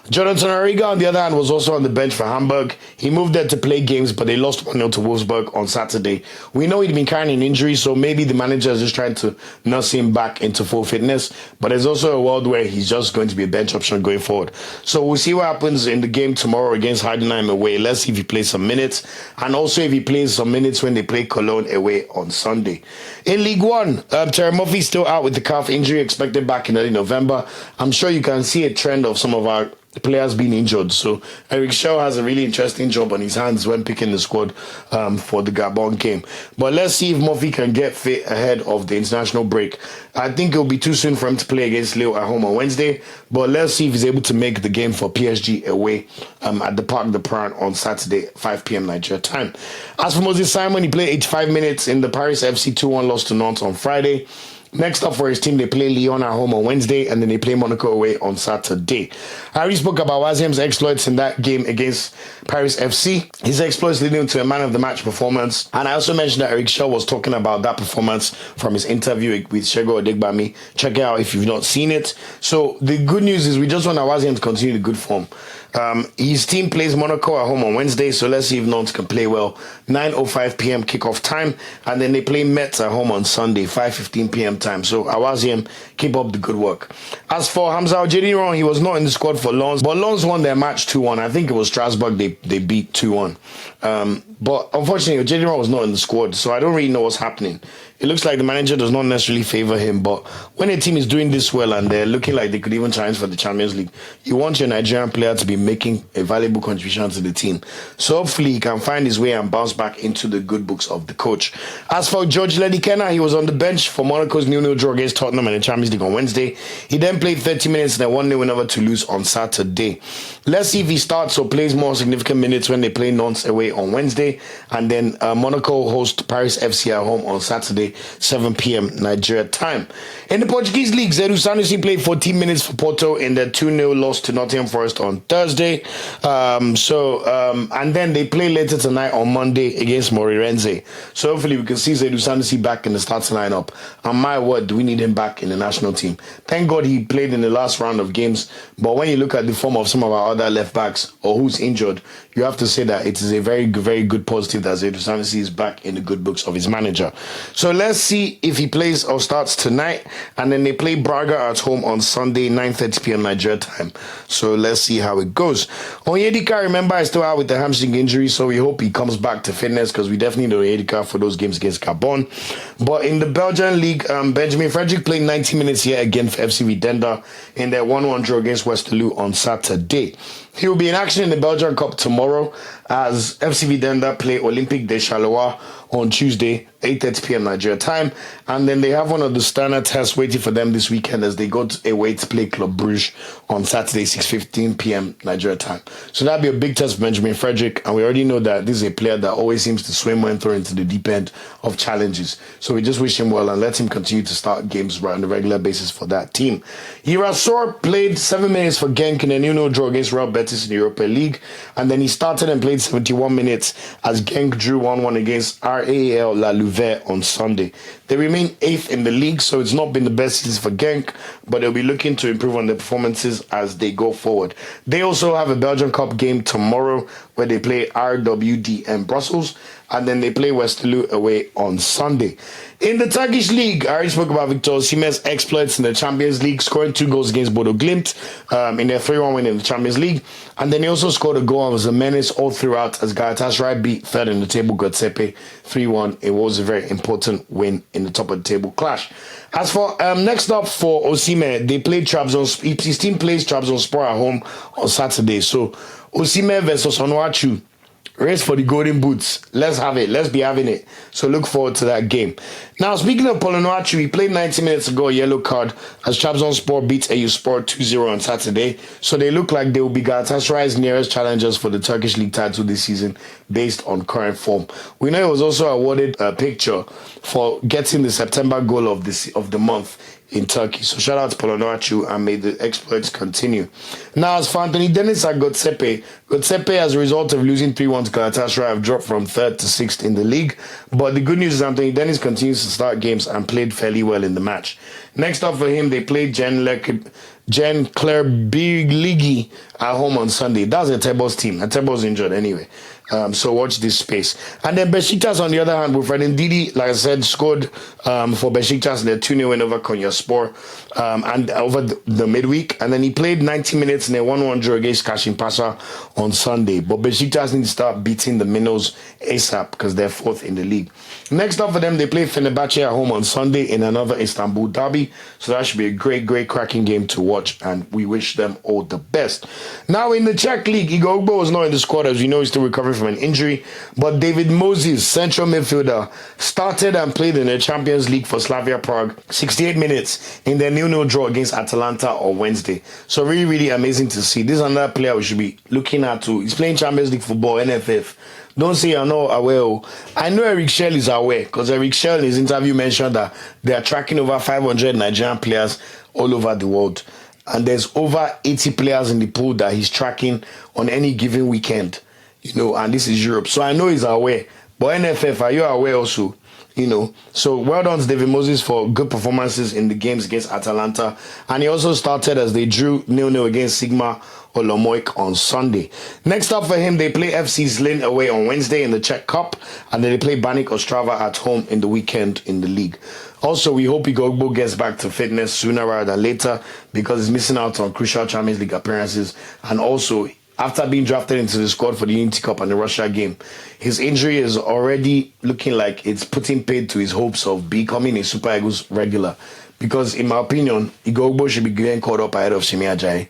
Jonathan Arriga, on the other hand, was also on the bench for Hamburg. He moved there to play games, but they lost 1-0 to Wolfsburg on Saturday. We know he'd been carrying an injury, so maybe the manager is just trying to nurse him back into full fitness. But there's also a world where he's just going to be a bench option going forward. So we'll see what happens in the game tomorrow against Heidenheim away. Let's see if he plays some minutes. And also if he plays some minutes when they play Cologne away on Sunday. In League One, Terry Murphy's still out with the calf injury, expected back in early November. I'm sure you can see a trend of some of our players being injured. So Eric Shaw has a really interesting job on his hands when picking the squad for the Gabon game. But let's see if Murphy can get fit ahead of the international break. I think it'll be too soon for him to play against Lille at home on Wednesday. But let's see if he's able to make the game for PSG away at the Parc des Princes on Saturday, 5 p.m. Nigeria time. As for Moses Simon, he played 85 minutes in the Paris FC 2-1 loss to Nantes on Friday. Next up for his team, they play Lyon at home on Wednesday, and then they play Monaco away on Saturday. I already spoke about Wazim's exploits in that game against Paris FC. His exploits leading to a man of the match performance. And I also mentioned that Eric Shaw was talking about that performance from his interview with Shego Odegbami. Check it out if you've not seen it. So the good news is we just want Wazim to continue the good form. His team plays Monaco at home on Wednesday, so let's see if Nantes can play well. 9:05 p.m. kickoff time, and then they play Metz at home on Sunday, 5:15 p.m. time. So Awaziem, keep up the good work. As for Hamza Ojediran, he was not in the squad for Lens, but Lens won their match 2-1. I think it was Strasbourg they beat 2-1. But unfortunately, Ojediran was not in the squad, so I don't really know what's happening. It looks like the manager does not necessarily favor him, but when a team is doing this well and they're looking like they could even challenge for the Champions League, you want your Nigerian player to be making a valuable contribution to the team. So hopefully he can find his way and bounce back into the good books of the coach. As for George Ledikena, he was on the bench for Monaco's 0-0 draw against Tottenham in the Champions League on Wednesday. He then played 30 minutes and a 1-0 win over Toulouse on Saturday. Let's see if he starts or plays more significant minutes when they play Nantes away on Wednesday, and then Monaco host Paris FC at home on Saturday, 7 p.m. Nigeria time. In the Portuguese league, Zedu Sanusi played 14 minutes for Porto in their 2-0 loss to Nottingham Forest on Thursday. And then they play later tonight on Monday against Moreirense. So hopefully we can see Zedu Sanusi back in the starting lineup. And my word, do we need him back in the national team. Thank God he played in the last round of games. But when you look at the form of some of our other left backs or who's injured, you have to say that it is a very, very good positive that Zedu Sanusi is back in the good books of his manager. So let's see if he plays or starts tonight. And then they play Braga at home on Sunday, 9:30 p.m. Nigeria time. So let's see how it goes. Onyeka, remember, is still out with the hamstring injury, so we hope he comes back to fitness because we definitely need Onyeka for those games against Gabon. But in the Belgian league, Benjamin Frederick played 90 minutes here again for FC Videnda in their 1-1 draw against Westerlo on Saturday. He will be in action in the Belgian Cup tomorrow as FC Videnda play Olympique de Charleroi on Tuesday, 8:30 p.m. Nigeria time. And then they have one of the standard tests waiting for them this weekend as they go away to play Club Brugge on Saturday, 6:15 p.m. Nigeria time. So that'll be a big test for Benjamin Frederick. And we already know that this is a player that always seems to swim when thrown into the deep end of challenges. So we just wish him well and let him continue to start games on a regular basis for that team. Hirasor played 7 minutes for Genk in a 0-0 draw against Real Betis in the Europa League. And then he started and played 71 minutes as Genk drew 1-1 against RAL La Louvain on Sunday. They remain 8th in the league, so it's not been the best season for Genk, but they'll be looking to improve on their performances as they go forward. They also have a Belgian Cup game tomorrow where they play RWDM Brussels, and then they play Westerlo away on Sunday. In the Turkish league, I already spoke about Victor Osimhen's exploits in the Champions League, scoring 2 goals against Bodo Glimt in their 3-1 win in the Champions League. And then he also scored a goal and was a menace all throughout as Galatasaray beat third in the table Göztepe 3-1. It was a very important win in the top of the table clash. As for next up for Osimhen, they played Trabzonspor. His team plays Trabzonspor at home on Saturday. So Osimhen versus Onuachu. Race for the golden boots. Let's have it. Let's be having it. So look forward to that game. Now, speaking of Onuachu, he played 90 minutes ago, a yellow card, as Trabzonspor beat Eyüpspor 2-0 on Saturday. So they look like they will be Galatasaray's nearest challengers for the Turkish league title this season based on current form. We know he was also awarded a picture for getting the September goal of the month in Turkey. So shout out to Onuachu and may the exploits continue. Now, as for Anthony Dennis at Göztepe, as a result of losing 3-1 to Galatasaray, have dropped from 3rd to 6th in the league. But the good news is Anthony Dennis continues to start games and played fairly well in the match. Next up for him, they played Jen Claire Birligi at home on Sunday. That's a Tebo's team. Tebo's injured anyway. So watch this space. And then Besiktas, on the other hand, Wilfred Ndidi, like I said, scored for Besiktas in their 2-0 win over Konyaspor and over the midweek. And then he played 90 minutes in a 1-1 draw against Kashimpasa on Sunday. But Besiktas need to start beating the Minnows ASAP because they're 4th in the league. Next up for them, they play Fenerbahce at home on Sunday in another Istanbul derby. So that should be a great, great cracking game to watch. And we wish them all the best. Now in the Czech league, Igor Ugbo was not in the squad. As you know, he's still recovering from an injury. But David Moses, central midfielder, started and played in the Champions League for Slavia Prague. 68 minutes in their 0-0 draw against Atalanta on Wednesday. So really, really amazing to see. This is another player we should be looking at too. He's playing Champions League football, NFF. Don't say you're not aware. I know Eric Schell is aware because Eric Schell in his interview mentioned that they are tracking over 500 Nigerian players all over the world. And there's over 80 players in the pool that he's tracking on any given weekend. You know, and this is Europe. So I know he's aware. But NFF, are you aware also? So well done to David Moses for good performances in the games against Atalanta. And he also started as they drew 0-0 against Sigma Olomoik on Sunday. Next up for him, they play FC Zlin away on Wednesday in the Czech Cup, and then they play Banik Ostrava at home in the weekend in the league. Also, we hope Igbo gets back to fitness sooner rather than later, because he's missing out on crucial Champions League appearances. And also, after being drafted into the squad for the Unity Cup and the Russia game, his injury is already looking like it's putting paid to his hopes of becoming a Super Eagles regular. Because in my opinion, Igbo should be getting called up ahead of Semi Ajayi.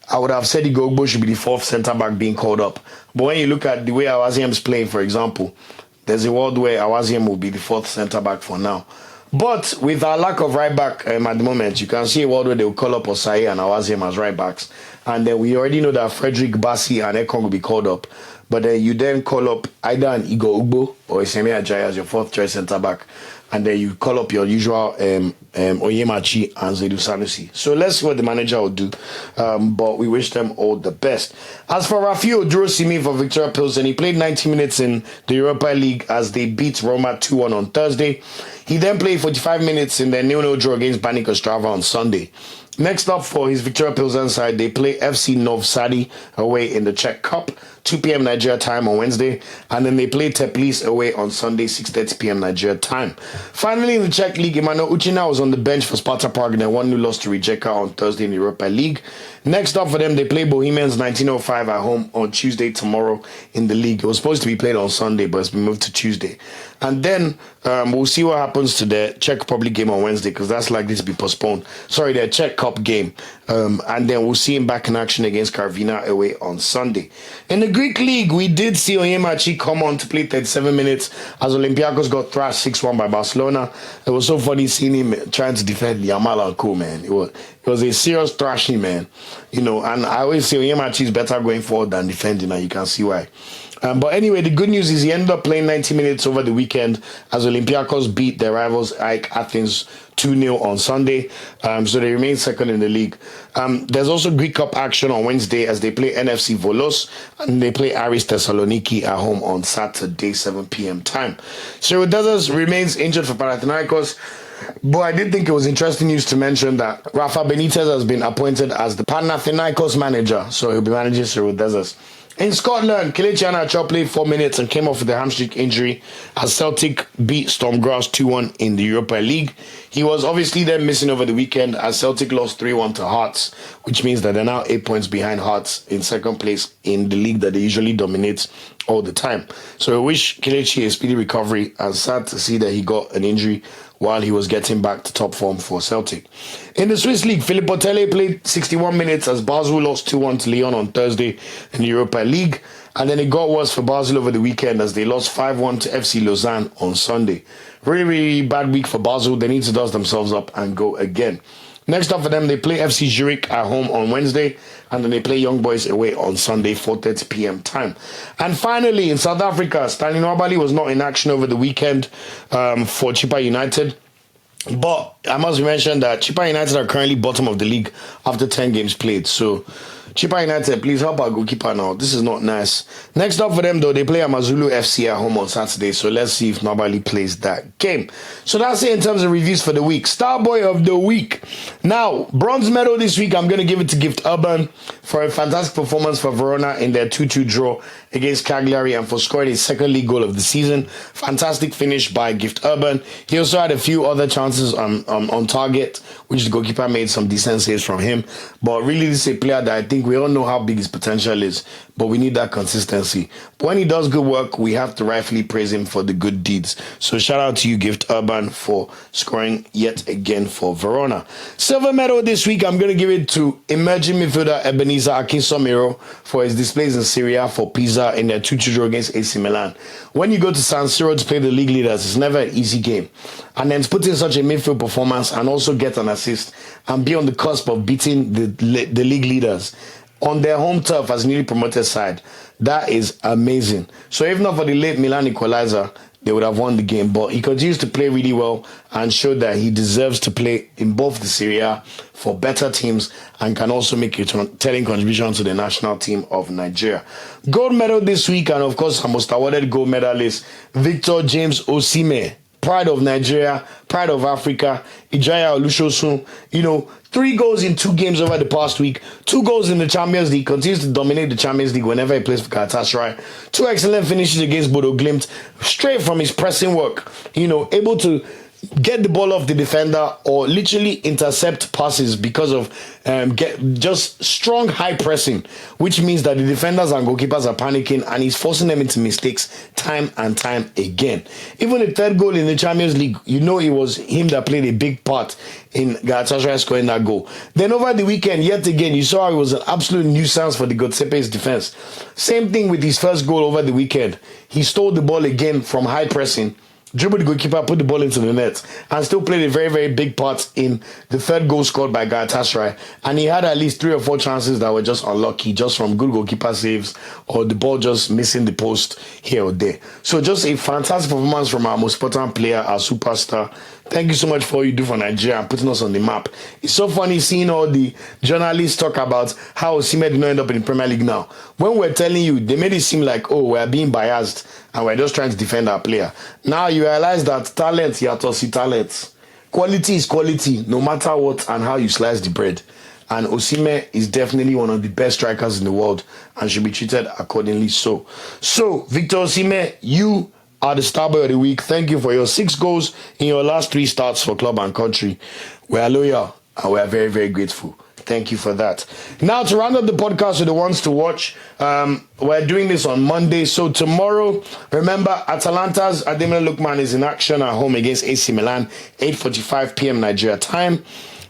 I would have said Igbo should be the fourth centre-back being called up. But when you look at the way Awaziem's playing, for example, there's a world where Awaziem will be the fourth centre-back for now. But with our lack of right-back at the moment, you can see a world where they will call up Osayi and Awaziem as right-backs. And then we already know that Frederick, Bassey and Ekong will be called up. But then you then call up either an Igbo or a Semi Ajayi as your fourth choice centre-back. And then you call up your usual Onyemachi and Zedu Sanusi. So let's see what the manager will do. But we wish them all the best. As for Rafael Durosimi for Victoria Pilsen, he played 90 minutes in the Europa League as they beat Roma 2-1 on Thursday. He then played 45 minutes in their 0-0 draw against Banik Ostrava on Sunday. Next up for his Victoria Pilsen side, they play FC Novsadi away in the Czech Cup, 2 p.m. Nigeria time on Wednesday, and then they play Teplice away on Sunday, 6:30 p.m. Nigeria time. Finally, in the Czech League, Emmanuel Uchina was on the bench for Sparta Prague in a 1-0 loss to Rijeka on Thursday in the Europa League. Next up for them, they play Bohemians 1905 at home on Tuesday tomorrow in the league. It was supposed to be played on Sunday, but it's been moved to Tuesday. And then we'll see what happens to the Czech Republic game on Wednesday, because that's likely to be postponed. Sorry, their Czech Cup game. And then we'll see him back in action against Karvina away on Sunday. In the Greek league, we did see Onyemachi come on to play 37 minutes as Olympiacos got thrashed 6-1 by Barcelona. It was so funny seeing him trying to defend Yamal and co, man. It was a serious thrashing, man. And I always say Onyemachi is better going forward than defending, and you can see why. But anyway, the good news is he ended up playing 90 minutes over the weekend as Olympiacos beat their rivals AEK Athens 2-0 on Sunday. So they remain second in the league. There's also Greek Cup action on Wednesday as they play NFC Volos and they play Aris Thessaloniki at home on Saturday, 7 p.m. time. Serie remains injured for Panathinaikos. But I did think it was interesting news to mention that Rafa Benitez has been appointed as the Panathinaikos manager. So he'll be managing Serie. In Scotland, Kelechi Iheanacho played 4 minutes and came off with a hamstring injury as Celtic beat Stormgrass 2-1 in the Europa League. He was obviously then missing over the weekend as Celtic lost 3-1 to Hearts, which means that they're now 8 points behind Hearts in second place in the league that they usually dominate all the time. So I wish Kelechi a speedy recovery, and sad to see that he got an injury while he was getting back to top form for Celtic. In the Swiss League, Filippo Telle played 61 minutes as Basel lost 2-1 to Lyon on Thursday in the Europa League. And then it got worse for Basel over the weekend as they lost 5-1 to FC Lausanne on Sunday. Really, really bad week for Basel. They need to dust themselves up and go again. Next up for them, they play FC Zurich at home on Wednesday, and then they play Young Boys away on Sunday, 4:30 p.m. time. And finally, in South Africa, Stanley Nwabali was not in action over the weekend for Chippa United. But I must mention that Chippa United are currently bottom of the league after 10 games played. So Chippa United, please help our goalkeeper now. This is not nice. Next up for them, though, they play Amazulu FC at home on Saturday. So let's see if Nwabali plays that game. So that's it in terms of reviews for the week. Star Boy of the Week. Now, bronze medal this week, I'm going to give it to Gift Urban for a fantastic performance for Verona in their 2-2 draw against Cagliari and for scoring his second league goal of the season. Fantastic finish by Gift Urban. He also had a few other chances on target, which the goalkeeper made some decent saves from him. But really, this is a player that I think we all know how big his potential is, but we need that consistency. But when he does good work, we have to rightfully praise him for the good deeds. So shout out to you, Gift Urban, for scoring yet again for Verona. Silver medal this week, I'm going to give it to emerging midfielder Ebenezer Akinsanmiro for his displays in Serie for Pisa in their 2-2 draw against AC Milan. When you go to San Siro to play the league leaders, it's never an easy game. And then to put in such a midfield performance and also get an assist and be on the cusp of beating the league leaders on their home turf as newly promoted side, that is amazing. So if not for the late Milan equalizer, they would have won the game. But he continues to play really well and showed that he deserves to play in both the Serie for better teams and can also make a telling contribution to the national team of Nigeria. Gold medal this week, and of course, our most awarded gold medalist, Victor James Osimhen. Pride of Nigeria, pride of Africa, Ajayi Olusosun, 3 goals in 2 games over the past week, 2 goals in the Champions League, continues to dominate the Champions League whenever he plays for Galatasaray, 2 excellent finishes against Bodo Glimt, straight from his pressing work, able to get the ball off the defender or literally intercept passes because of just strong high pressing, which means that the defenders and goalkeepers are panicking and he's forcing them into mistakes time and time again. Even the 3rd goal in the Champions League, it was him that played a big part in Galatasaray scoring that goal. Then over the weekend, yet again, you saw it was an absolute nuisance for the Gotsepe's defense. Same thing with his first goal over the weekend. He stole the ball again from high pressing, dribbled the goalkeeper, put the ball into the net, and still played a very, very big part in the 3rd goal scored by Galatasaray. And he had at least 3 or 4 chances that were just unlucky, just from good goalkeeper saves or the ball just missing the post here or there. So just a fantastic performance from our most important player, our superstar. Thank you so much for all you do for Nigeria and putting us on the map. It's so funny seeing all the journalists talk about how Osimhen did not end up in the Premier League now. When we're telling you, they made it seem like, we're being biased and we're just trying to defend our player. Now you realize that talent, yatosi talent. Quality is quality, no matter what and how you slice the bread. And Osimhen is definitely one of the best strikers in the world and should be treated accordingly so. So, Victor Osimhen, you are the star boy of the week. Thank you for your 6 goals in your last 3 starts for club and country. We are loyal and we are very, very grateful. Thank you for that. Now, to round up the podcast with the ones to watch, we're doing this on Monday. So tomorrow, remember, Atalanta's Ademola Lookman is in action at home against AC Milan, 8:45 p.m. Nigeria time.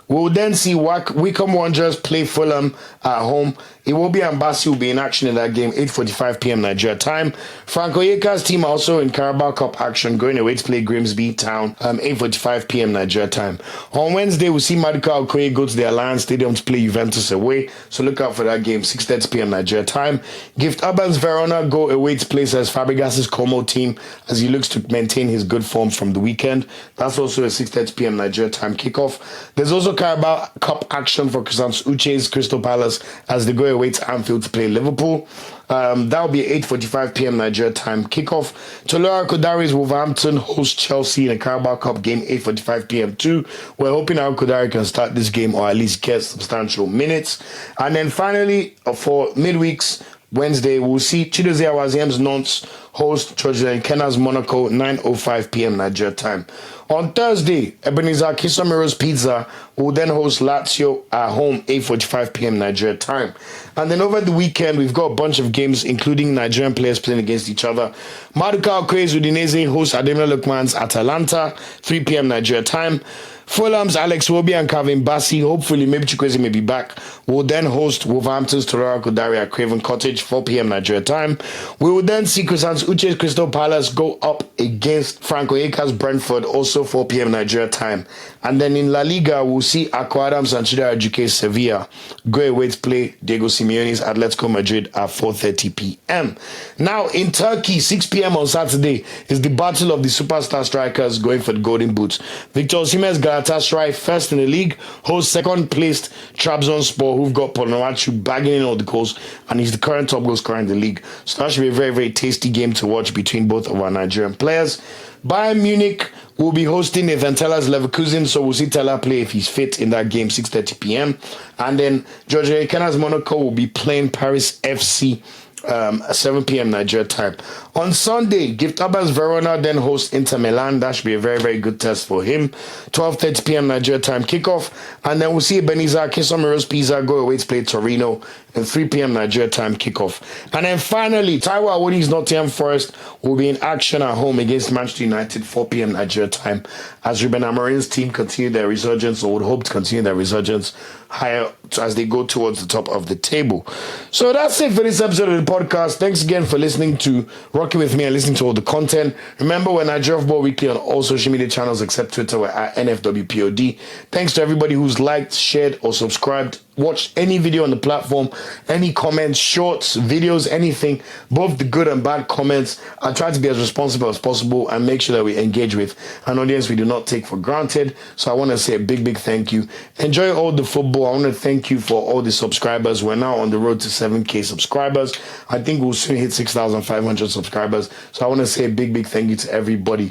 We'll then see Wycombe Wanderers play Fulham at home. Iwobi and Bassey will be in action in that game, 8:45 p.m. Nigeria time. Frank Onyeka's team also in Carabao Cup action, going away to play Grimsby Town, 8:45 p.m. Nigeria time. On Wednesday, we'll see Maduka Okoye go to the Alliance Stadium to play Juventus away, so look out for that game, 6:30 p.m. Nigeria time. Gift Urban's Verona go away to play as Fabregas's Como team as he looks to maintain his good form from the weekend. That's also a 6:30 p.m. Nigeria time kickoff. There's also Carabao Cup action for Uche's Crystal Palace as they go away to Anfield to play Liverpool. That will be 8:45 p.m. Nigeria time kickoff. Arokodare's Wolverhampton host Chelsea in a Carabao Cup game, 8:45 p.m. too. We're hoping Arokodare can start this game or at least get substantial minutes. And then finally, for midweeks, Wednesday, we'll see Chidozie Awaziem's Nantes host Kena's Monaco, 9:05 p.m. Nigeria time. On Thursday, Ebenezer Akinsanmiro's Pizza will then host Lazio at home, 8:45 p.m. Nigeria time. And then over the weekend, we've got a bunch of games, including Nigerian players playing against each other. Maduka Okoye's Udinese hosts Ademola Lookman's Atalanta, 3 p.m. Nigeria time. Fulham's Alex Iwobi and Calvin Bassey, hopefully maybe Chukwueze may be back, will then host Wolverhampton's Arokodare at Craven Cottage, 4 p.m. Nigeria time. We will then see Uche's Crystal Palace go up against Frank Onyeka's Brentford, also 4 p.m. Nigeria time. And then in La Liga, we'll see Akwa Adams and Chida Ejuke's Sevilla go away to play Diego Simeone's Atletico Madrid at 4:30 p.m. Now in Turkey, 6 p.m. on Saturday is the battle of the superstar strikers going for the Golden Boots. Victor Osimhen's Galatasaray, first in the league, hosts second-placed Trabzonspor, who've got Ponomachu bagging in all the goals, and he's the current top goal scorer in the league. So that should be a very, very tasty game to watch between both of our Nigerian players. Bayern Munich will be hosting Nathan Tella's Leverkusen, so we'll see Tella play if he's fit in that game, 6:30 p.m. And then George Kena's Monaco will be playing Paris FC, 7 p.m. Nigeria time. On Sunday, Gift Urban's Verona then hosts Inter Milan. That should be a very, very good test for him. 12:30 p.m. Nigeria time kickoff. And then we'll see Ebenezer Akinsanmiro's Pisa go away to play Torino and 3 p.m. Nigeria time kickoff. And then finally, Taiwo Awoniyi's Nottingham Forest will be in action at home against Manchester United, 4 p.m. Nigeria time, as Ruben Amorim's team continue their resurgence, or would hope to continue their resurgence higher as they go towards the top of the table. So that's it for this episode of the podcast. Thanks again for listening to Rocking With Me and listening to all the content. Remember, we're Nigeria Football Weekly on all social media channels except Twitter. We're at NFWPOD. Thanks to everybody who's liked, shared, or subscribed watched any video on the platform, any comments, shorts, videos, anything, both the good and bad comments, I try to be as responsible as possible and make sure that we engage with an audience we do not take for granted. So I want to say a big thank you. Enjoy all the football. I want to thank you for all the subscribers. We're now on the road to 7K subscribers. I think we'll soon hit 6,500 subscribers. So I want to say a big thank you to everybody.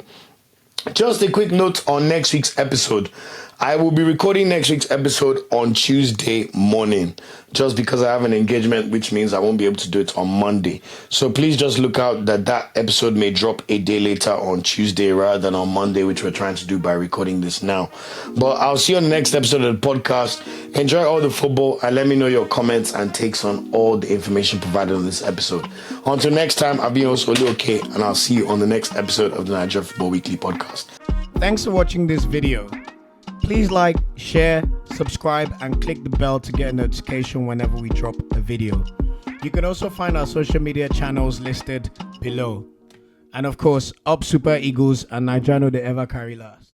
Just a quick note on next week's episode. I will be recording next week's episode on Tuesday morning, just because I have an engagement, which means I won't be able to do it on Monday. So please just look out that episode may drop a day later on Tuesday rather than on Monday, which we're trying to do by recording this now. But I'll see you on the next episode of the podcast. Enjoy all the football and let me know your comments and takes on all the information provided on this episode. Until next time, I've been your host Uche, and I'll see you on the next episode of the Nigerian Football Weekly podcast. Thanks for watching this video. Please like, share, subscribe, and click the bell to get a notification whenever we drop a video. You can also find our social media channels listed below. And of course, up Super Eagles and Nigerian, they ever carry last.